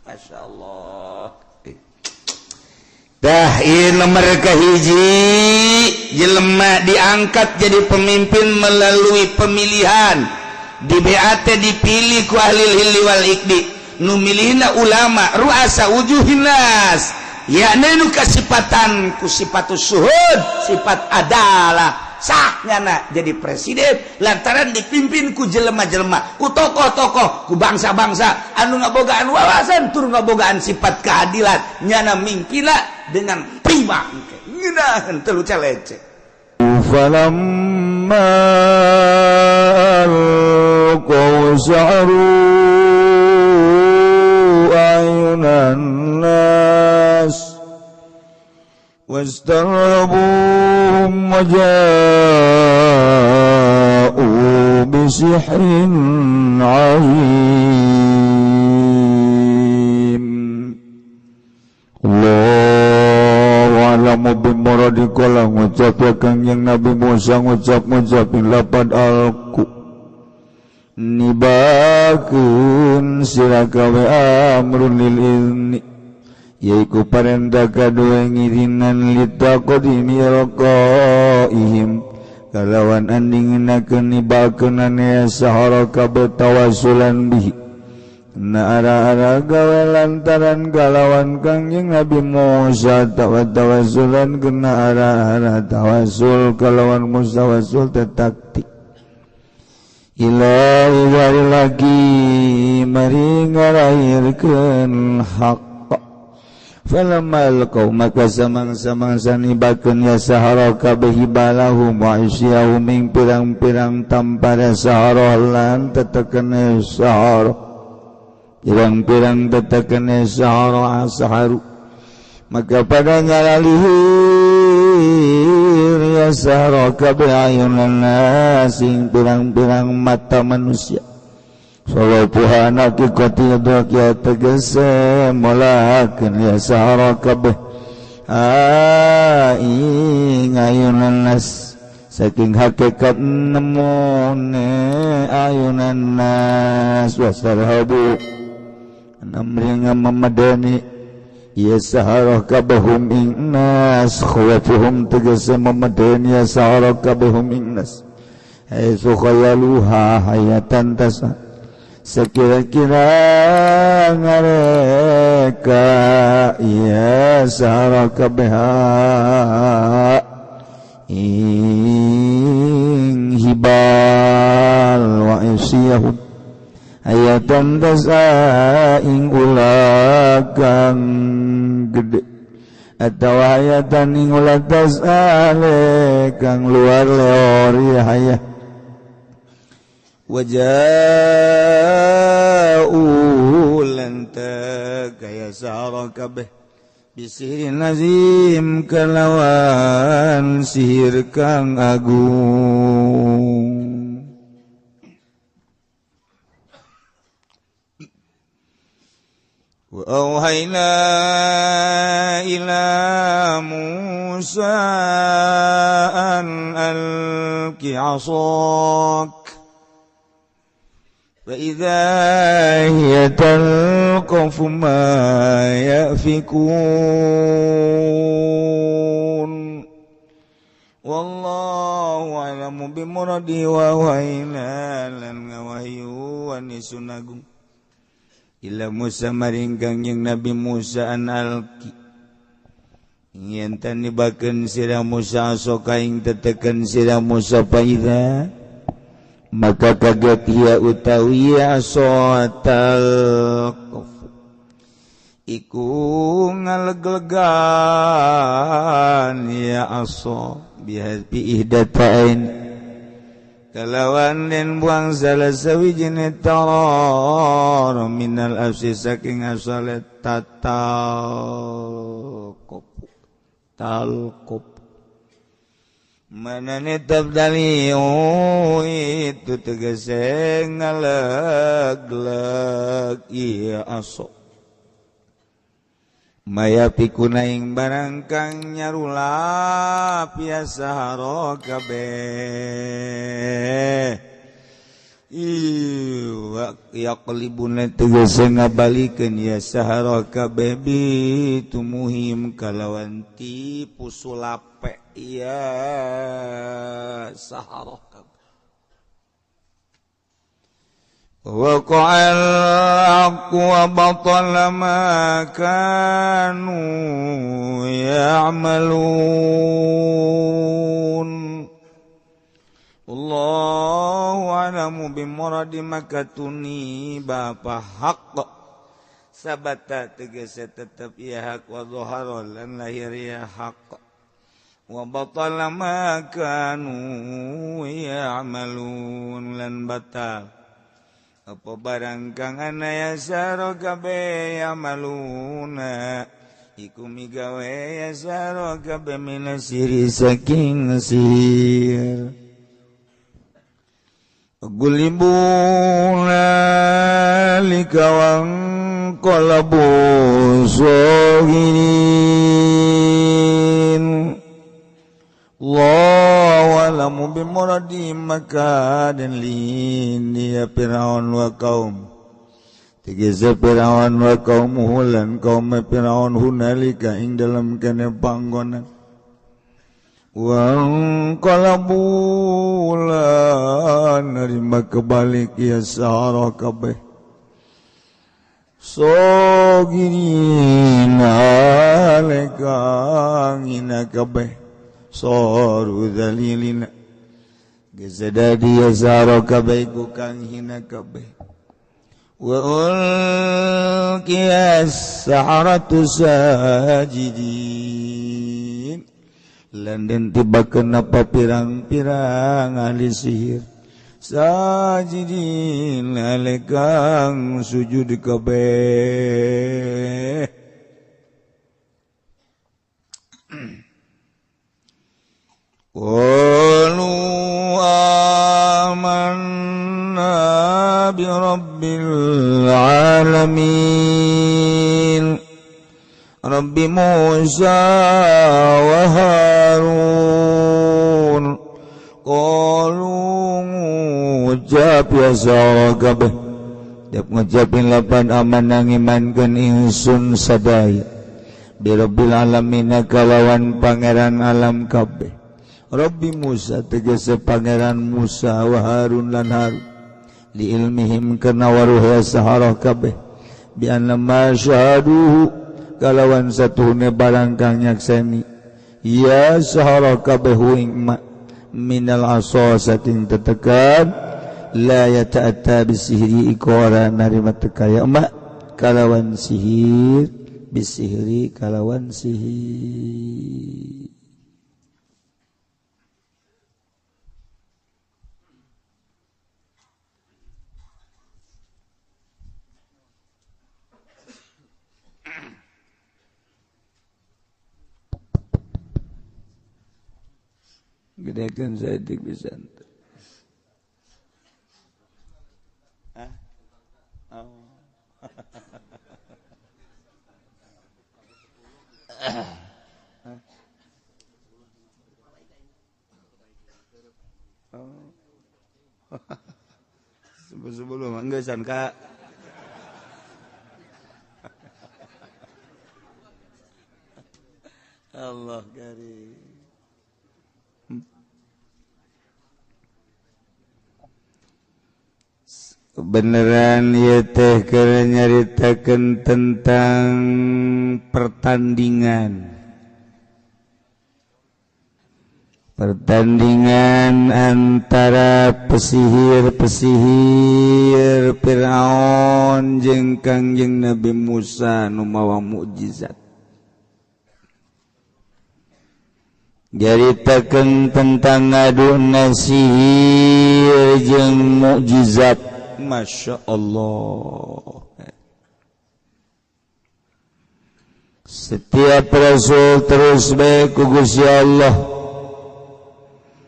Masya Allah. Dah ieu nomor kahiji jelema diangkat jadi pemimpin melalui pemilihan. Di BAT dipilih ku ahli hilli wal ikdi. Nu milihna ulama ru'asa wujuhin nas. Yakni nu kasipatan ku sipatus suhud, sifat adalah. Sahnyana jadi presiden lantaran dipimpin ku jelema-jelema, ku tokoh-tokoh, ku bangsa-bangsa anu ngabogaan wawasan tur ngabogaan sifat keadilan, nyana mingpina dengan prima ngeunaheun teu lucalece. Falamma qawsaru ayunan nas wastarabum waja'u bisihrin alim. Allahu a'lamu bimuradi qala ngucap Kangjeng Nabi Musa ngucap-ngucapin lapad alku nibakeun sira gawe amrun lil ilmi yaiku parentah kadua ngirinan litaqadimi raqaihim kalawan andinginakeun nibakeun ane sahara kabeh tawassulan bihi na ara-ara gawe lantaran kalawan Kangjeng Nabi Musa tawassulan kena ara-ara tawassul kalawan Musa tawassul tetakti ilahi wari lagi mari ngalairkeun hak. Falamal kau maka samang-samang sanibakeun ya sahara kabeh balahum wa isyahum ing pirang-pirang tampara sahara lan tetekene sahara pirang-pirang tetekene sahara saharu maka pada ngalalihir ya sahara kabeh ayunan sing pirang-pirang mata manusia salapuhan hakikati doa tegese molakeun ya sahara kabeh aing ayunan nas saking hakikat nemone ayunan nas wasarhabu namring mamadani ya sahara kabehum ing nas khawafuhum tegese mamadani ya sahara kabehum ing nas haitsu khayaluha hayatan tasa sekira-kira ngareka ya sahara kabeha ing hibal wa isyahum hayatan tasa ing ulagang gede atau hayatan ing ulag tasa kang luar leori hayah waja'u lanta kaya sahara kabeh bisirin nazim kalawan sihir kang agung wa auhayna ila Musa an alqi 'asak وَإِذَا هِيَ تَلْقَفُ مَا يَأْفِكُونَ وَاللَّهُ أَعْلَمُ بِمُرَادِهِ وَوَحَيْنَا لَن ngawahyu wanisun agung ila Musa maring kangjeng Nabi Musa an alqi yen tan nibakeun sira Musa asoka ing tetekeun sira Musa paida maka kaget ia utawi asotal iku ngaleg-legan ya aso bihapi ihdatain kalawan den buang salah sawijine tarar minal afsi saking asalet talqop mana netap daliu itu tegese ngaleg-leg iya aso maya pikuna ing barang kang nyarulap ya sahara kabeh iwa yaqlibuna tegese ngabalikeun ya sahara kabeh bitumuhim kalawan tipu sulape ya sahara kabeh waqa'al haqqu wa batala ma kanu ya'malun Allahu a'lamu bimuradi makatuni bapa haqq sabata tegese tetep ya hak wa dhahara lan lahir ya haqq wa batala ma kanu ya'malun lan batal apa barang kang ana ya saro kabeh ya'maluna iku migawe ya saro kabeh minasiri saking sihir gulibuna likawang qalabu soginin Allahu a'lamu bimuradi maka dan lini ya Fir'aun wa kaum tegese Fir'aun wa kaumuhu lan kaum Fir'aun hunalika ing dalam kene panggonan wa qalabu lan nerima kebalik ya sahara kabeh soginin aleka ngina kabeh soru dalilina gezadadi ya sahara kabeh ku kang hina kabeh wa ulqiyas saharatu sajidin lan den tibakeun apa pirang-pirang ahli sihir sajidin alekang sujud kabeh qalu amanna bi rabbi Rabbi Musa wa Harun qalu ngucap ya sara kabeh tiap ngucapin lapan aman ngimankeun ingsun sadaya birabbil alamin kalawan pangeran alam kabeh Rabbi Musa tegese pangeran Musa wa Harun lan Harun li ilmihim kana waruh sahara kabeh bi anna ma syahaduhu kalawan satuhune barang kang nyakseni ya sahara kabeh ing minal asa saking tetekan la yata'atta bisihri ikora narima tekaya mak kalawan sihir bisihri kalawan sihir gedekan saya dik bisa sebelum enggak sangka Allah karim beneran ya teh keur nyaritakeun tentang pertandingan antara pesihir Firaun jeung Kangjeng Nabi Musa nu mawa mukjizat nyaritakeun tentang ngaduna sihir jeung mukjizat Masya Allah. Setiap Rasul terus baik Gusti Allah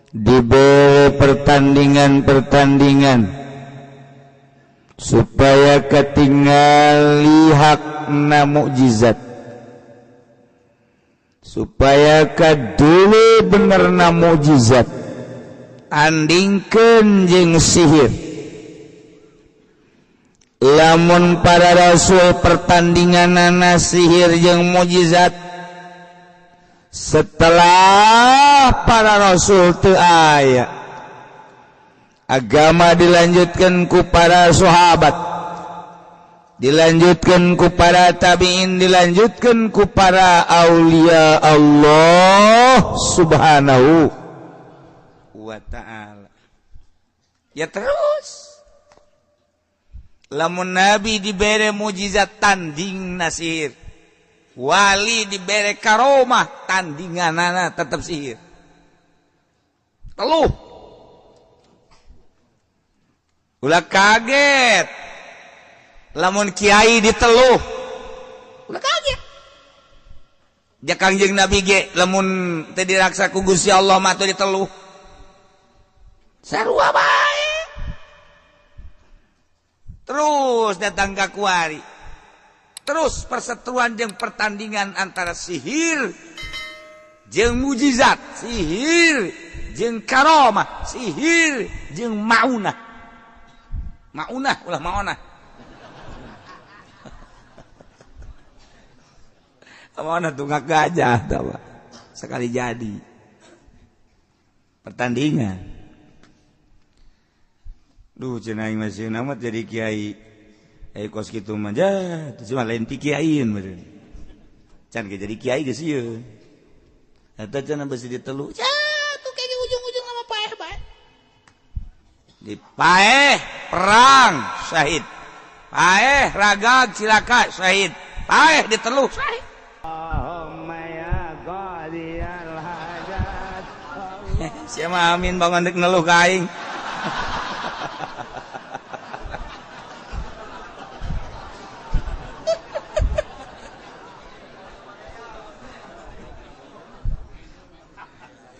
diberi pertandingan supaya ketinggali hakna mukjizat supaya kadulu benerna mukjizat andingkeun jeung sihir lamun para rasul pertandinganana sihir jeung mukjizat setelah para rasul teu aya agama dilanjutkan ku para sahabat dilanjutkan ku para tabi'in dilanjutkan ku para aulia Allah subhanahu wa ta'ala ya terus lamun nabi dibere mukjizat tanding nasihir wali dibere karomah tandinganana tetap sihir teluh ulah kaget lamun kiai diteluh ulah kaget ja Kangjeng Nabi ge lamun teu diraksa ku Gusti Allah mah teu diteluh sarua bae terus datang ka kuari terus perseteruan jeung pertandingan antara sihir jeung mukjizat sihir jeung karomah sihir jeung maunah ulah maunah maunah tunggak gajah tahu sekali jadi pertandingan duh cenah aing masih amat jadi kiai kos kitu mah jah cuma lain ti kiaiin meureun can ge jadi kiai geus ieu eta cenah beusi ditelu tuh kayak ujung-ujung lama paeh bae di paeh perang syahid paeh ragag cilaka syahid paeh ditelu syahid Allahumma ya qadiyal hajat sia mah amin bangun deuk neluh ka aing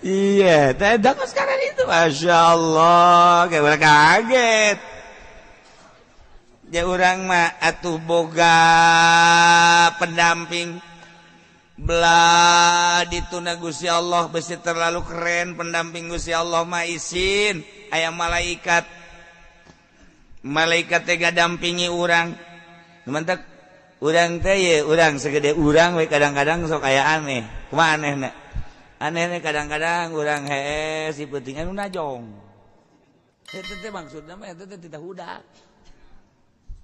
iya, tidak sekarang itu, masya Allah, kayak orang kaget. Ya orang mah atuh boga pendamping Belah dituna Gusti Allah besi terlalu keren pendamping Gusti Allah mah izin aya malaikat tega dampingi urang mantap urang teh ye urang segede urang we kadang-kadang sok aya aneh kumaha anehna anehna kadang-kadang urang hee si peuting anu najong eta teh maksudna mah eta teh titah hudak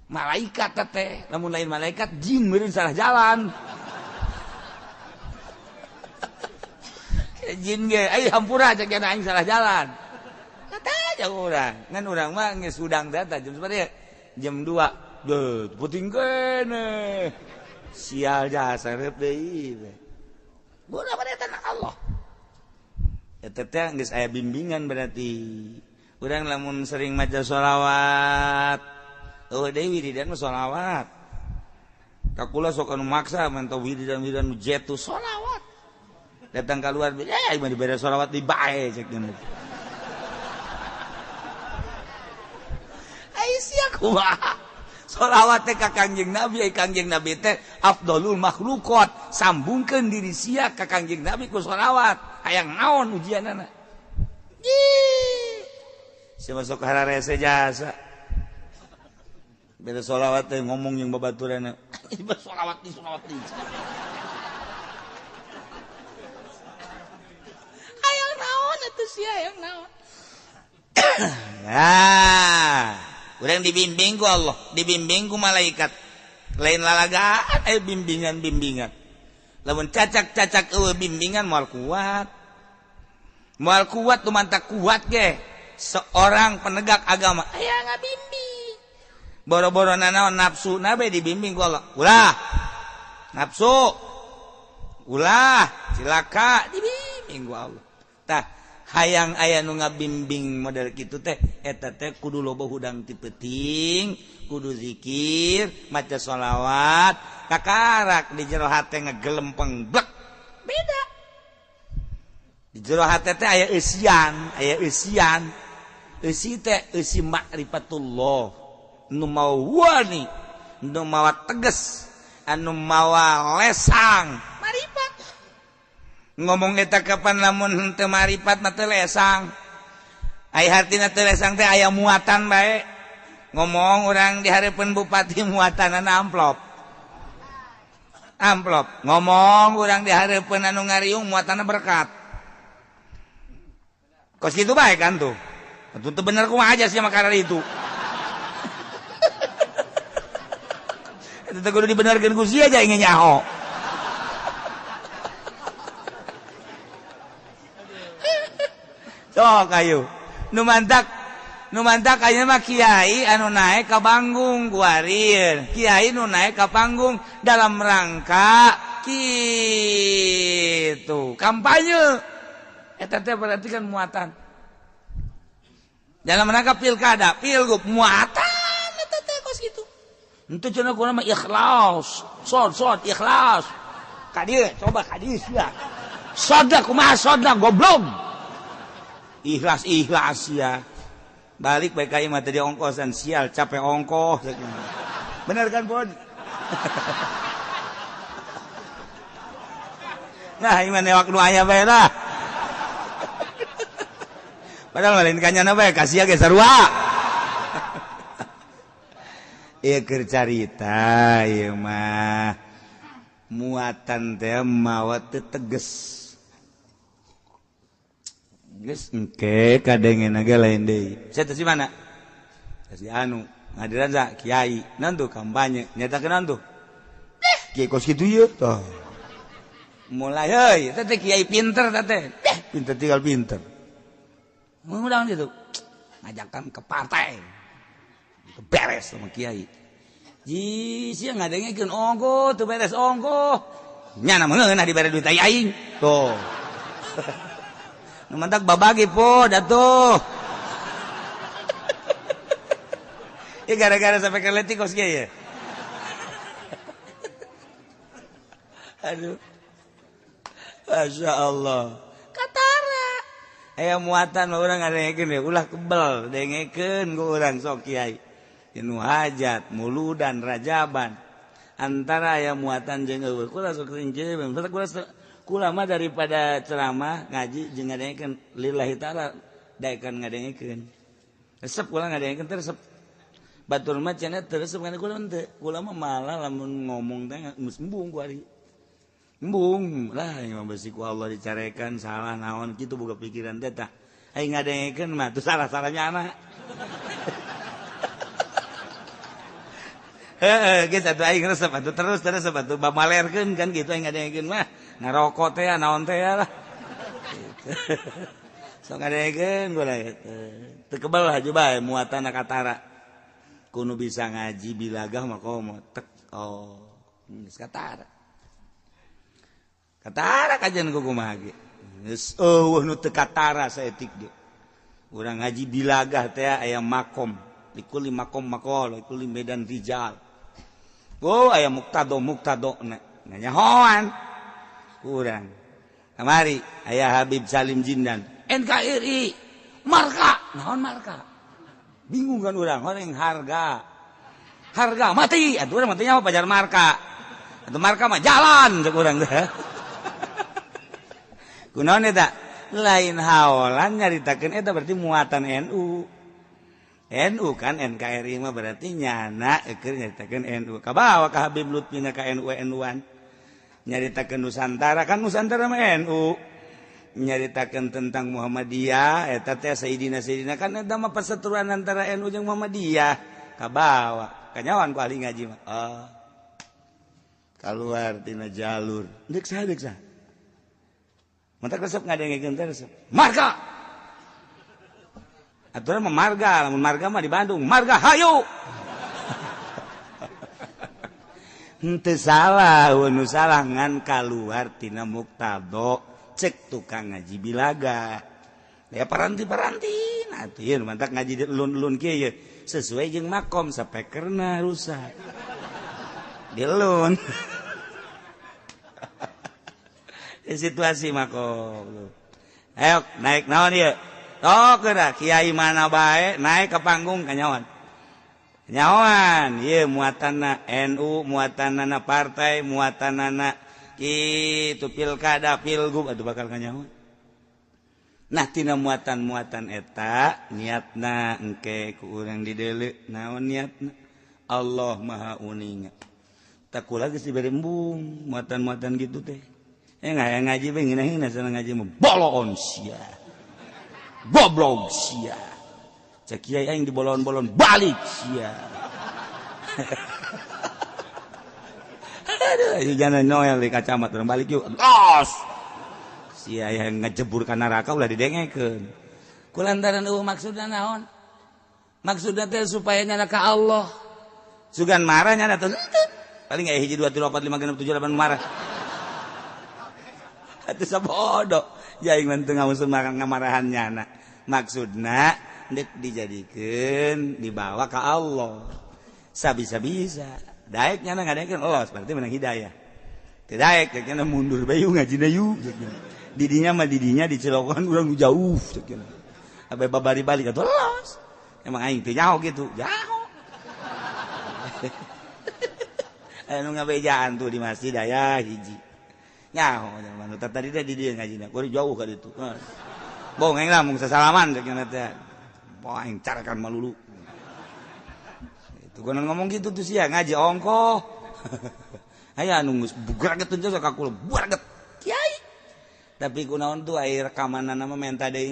malaikat teh lamun lain malaikat jin meureun salah jalan jin ge ai hampura cek aing salah jalan kata aja urang ngan urang mah geus udang data jam sabaraha jam 2 deuh puting kene sial jasa rep deui bola pada tanah Allah eta teh geus aya bimbingan berarti urang lamun sering maca sholawat deui wiridan mah sholawat kakula sok anu maksa mantau wiridan jetu sholawat datang keluar mah dibere sholawat di bae cek gini ai sia kumaha sholawat teh ka Kangjeng Nabi teh afdalul makhluqat sambungkeun diri sia ka Kangjeng Nabi ku sholawat hayang naon ujianana sia masuk hararese jasa beda sholawat teh ngomong yang babaturanna sholawat di yang naon nah urang dibimbing ku Allah dibimbing ku malaikat lain lalagaan bimbingan lamun cacak eueuh bimbingan moal kuat tumantak kuat ge seorang penegak agama aya ngabimbing boro-boro naon nafsu nabe dibimbing ku Allah ulah nafsu ulah cilaka dibimbing ku Allah tah hayang aya nu ngabimbing model kitu teh eta teh kudu loba hudang ti peuting kudu zikir maca sholawat kakarak di jero hate ngegelempeng blek beda di jero hate teh aya eusian eusi teh eusi ma'rifatullah nu mawa wani nu mawa teges anu mawa lesang marifat ngomong eta kapan lamun henteu marifat mah teu lesang ai hartina teu lesang teh aya muatan bae ngomong urang di hareupeun bupati muatanana amplop ngomong urang di hareupeun anu ngariung muatanna berkat kos kitu bae kan tuh teu bener kumaha aja sia makarar itu eta teh kudu dibenerkeun ku sia aja ingin nyaho sok ayo nu mantak ayeuna mah kiai anu naek ka panggung kuarir kiai nu naek ka panggung dalam rangka kitu kampanye eta teh berarti kan muatan dalam rangka pilkada pilgub muatan eta teh kos kitu henteu cenah kunaon mah ikhlas sod ikhlas ka dieu coba ka dieu sia sodna kumaha sodna goblok ikhlas ya balik baik kayak mah tadi ongkosan sial capek ongkos bener kan Bon nah iman ewak nu aya bae lah padahal lain kanyana bae kasih ge sarua ieu keur carita ieu mah muatan teh mawa teu teges geus engke kadengenage lain deui. Saya teh si mana? Si anu, ngadiran sa kiai, naon tuh kampanye, nyatakeun naon tuh? Kiai kos kitu ieu tah. Mulai heuy, teh kiai pinter teh. Pinter tinggal pinter. Mengundang itu ngajakan ke partai. Beres sama kiai. Ji sia ngadengekeun ongko, teu beres ongko. Nya na meungeun dibere duit aing. Tuh. Mantak babagi po datuh. Ya gara-gara sampai ke letikos ya. Aduh. Masya Allah. Katara. Aya muatan urang ngadengekeun ulah kebel dengekeun ku urang sok kiai. Dinu hajat, muludan, rajaban. antara aya muatan jeung eueuh kula sok rinci kula mah daripada ceramah ngaji jeung ngadengekeun lillahi taala daekan ngadengkeun resep kula ngadengkeun resep batur mah cenah teu resep kana kula teu kula mah malah lamun ngomong teh geus embung ku ari embung lah mah besi ku Allah dicarekan salah naon kitu boga pikiran teh tah ai ngadengkeun mah teu salah-salahnya anak geus atuh aing resep atuh terus atuh bamalerkeun kan gitu aing ngadengkeun mah ngarokok teh naon teh lah sok ngadengkeun gula teu kebal haju bae muatan katara kudu bisa ngaji bilagah mah komo tek geus katara kajian ku kumaha ge geus eueuh nu teu katara saeutik ge urang ngaji bilagah teh aya makom likuli makom makol likuli medan rijal aya muktado nganyahoan kurang kamari aya Habib Salim Jindan NKRI marka naon marka bingung kan urang orang harga mati atuh urang matinya apa pajar marka atuh marka mah jalan cek urang teh kunaon eta lain haolan nyaritakeun eta berarti muatan NU kan NKRI mah berarti nyana keur nyaritakeun NU kabawa ka Habib Lutfi ka NU-an nyaritakeun Nusantara kan Nusantara mah NU nyaritakeun tentang Muhammadiyah eta teh Sayyidina kan eta mah perseteruan antara NU jeung Muhammadiyah kabawa kanyawan ku ahli ngaji mah kaluar tina jalur deuk saha mentak resep ngadengkeun teh resep marga aturan mah marga lamun marga mah di Bandung marga hayu henteu salah nu salah ngan kaluar tina muktado cek tukang ngaji bilaga ya paranti nah teu ieu mantak ngaji di elun-elun kieu ye sesuai jeung makom sapekerna rusak di elun situasi makom ayo naik naon ieu geura kiai mana bae naik ke panggung kanyawan ieu muatanna NU muatanna partai muatanna kitu pilkada pilgub atuh bakal kanyawan nah tina muatan eta niatna engke ku urang dideuleu naon niatna Allah Maha Uninga takula geus dibere embung muatan gitu teh ngaji bae ngeunaheun asal ngaji mah bolon sia goblok sia cek kiai aing dibolon-bolon balik sia aduh jangan noel di kacamat urang balik yuk los sia yang ngejebur ka neraka ulah didengekeun kulantaran maksudna naon maksudna teh supaya nyana ka Allah sugan marah nyana teh paling aya 1 2 3 4 5 6 7 8 marah atuh sabodo ya aing mah teu ngamusul ngamarahan nyana maksudna dek dijadikeun dibawa ka Allah sabisa-bisa daek nyana ngadengkeun Allah berarti menang hidayah teu daek nyana mundur bae ngajina yu didinya mah didinya di Cilokan urang jauh cenah abe babari balik atuh los emang aing teu nyaho gitu jauh anu ngabejaan tuh di masjid aya hiji nyaho zaman tadi teh di dieu ngajina kudu jauh ka ditu bong aing lamun sasalaman cenah teh poe aing carakan malulu itu geunan ngomong gitu tuh sia ngaji ongkoh aya anu geus bugraget teh sok aku bugraget kiai tapi kunaon tuh aya rekamanana mah menta deui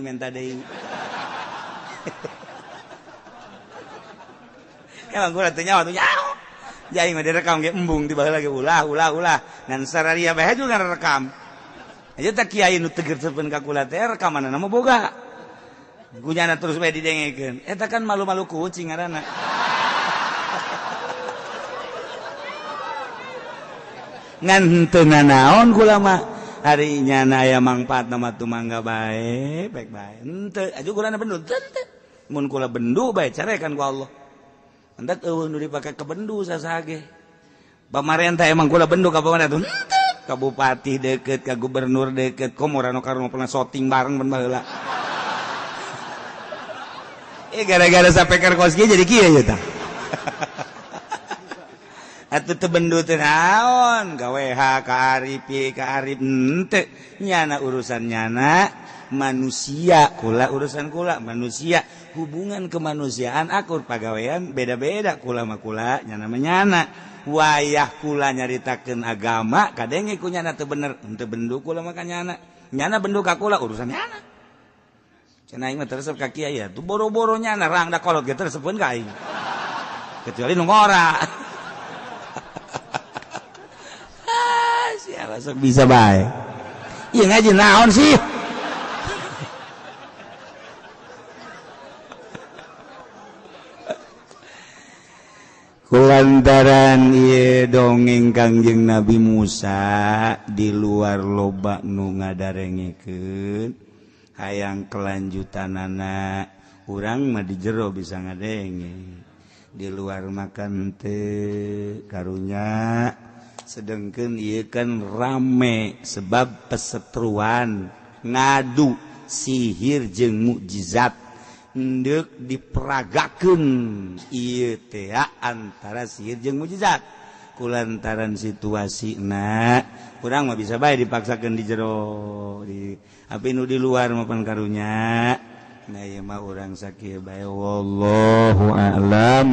emang gua teh nyaho tuh nyaho jadi mah direkam ge embung di baheula ge ulah ngan sararia bae juga rekam aja tak kiai nu tegersepeun ka kula teh rekamanana mah boga gunyana terus bae didengekeun eta kan malu-malu kucing ngaranna ngan henteu nganaon kula mah hari nyana aya mangpaatna mah tu mangga bae baik bae henteu aju kula bendu teu mun kula bendu bae carekan ku Allah entak eueuh nu dipake ke bendu sasaha ge pamarentah emang kula bendu ka pamarentah tuh ka bupati deket ka gubernur deket komora nu karno pernah syuting bareng ben baheula gara-gara sapeker kos ge jadi kieu tah atuh teu bendu teu naon gawe kaarif ente nyana urusan nyana manusia kula urusan kula manusia hubungan kemanusiaan akur pagawean beda-beda kula mah kula nyana menyana wayah kula nyaritakeun agama kadenge ku nyana teu bener henteu bendu kula mah ka nyana bendu ka kula urusan nyana cenah aing mah teresep ka kiai ya tuh boro-boro nyana rang da kolot ge teresepkeun ka aing kecuali nu ngora siapa sok bisa bae ieu ngaji naon sih kulantaran ieu dongeng Kangjeng Nabi Musa di luar loba nu ngadarengekeun hayang kelanjutanana urang mah di jero bisa ngadenge di luar makan teu karunya sedengkeun ieu kan rame sebab pesetruan ngadu sihir jeung mukjizat hendeuk diperagakeun ieu teh antara sihir jeung mukjizat kulantaran situasina urang mah bisa bae dipaksakeun di jero di api nu di luar mapan karunya nah ieu mah urang sakieu bae wallahu a'lam.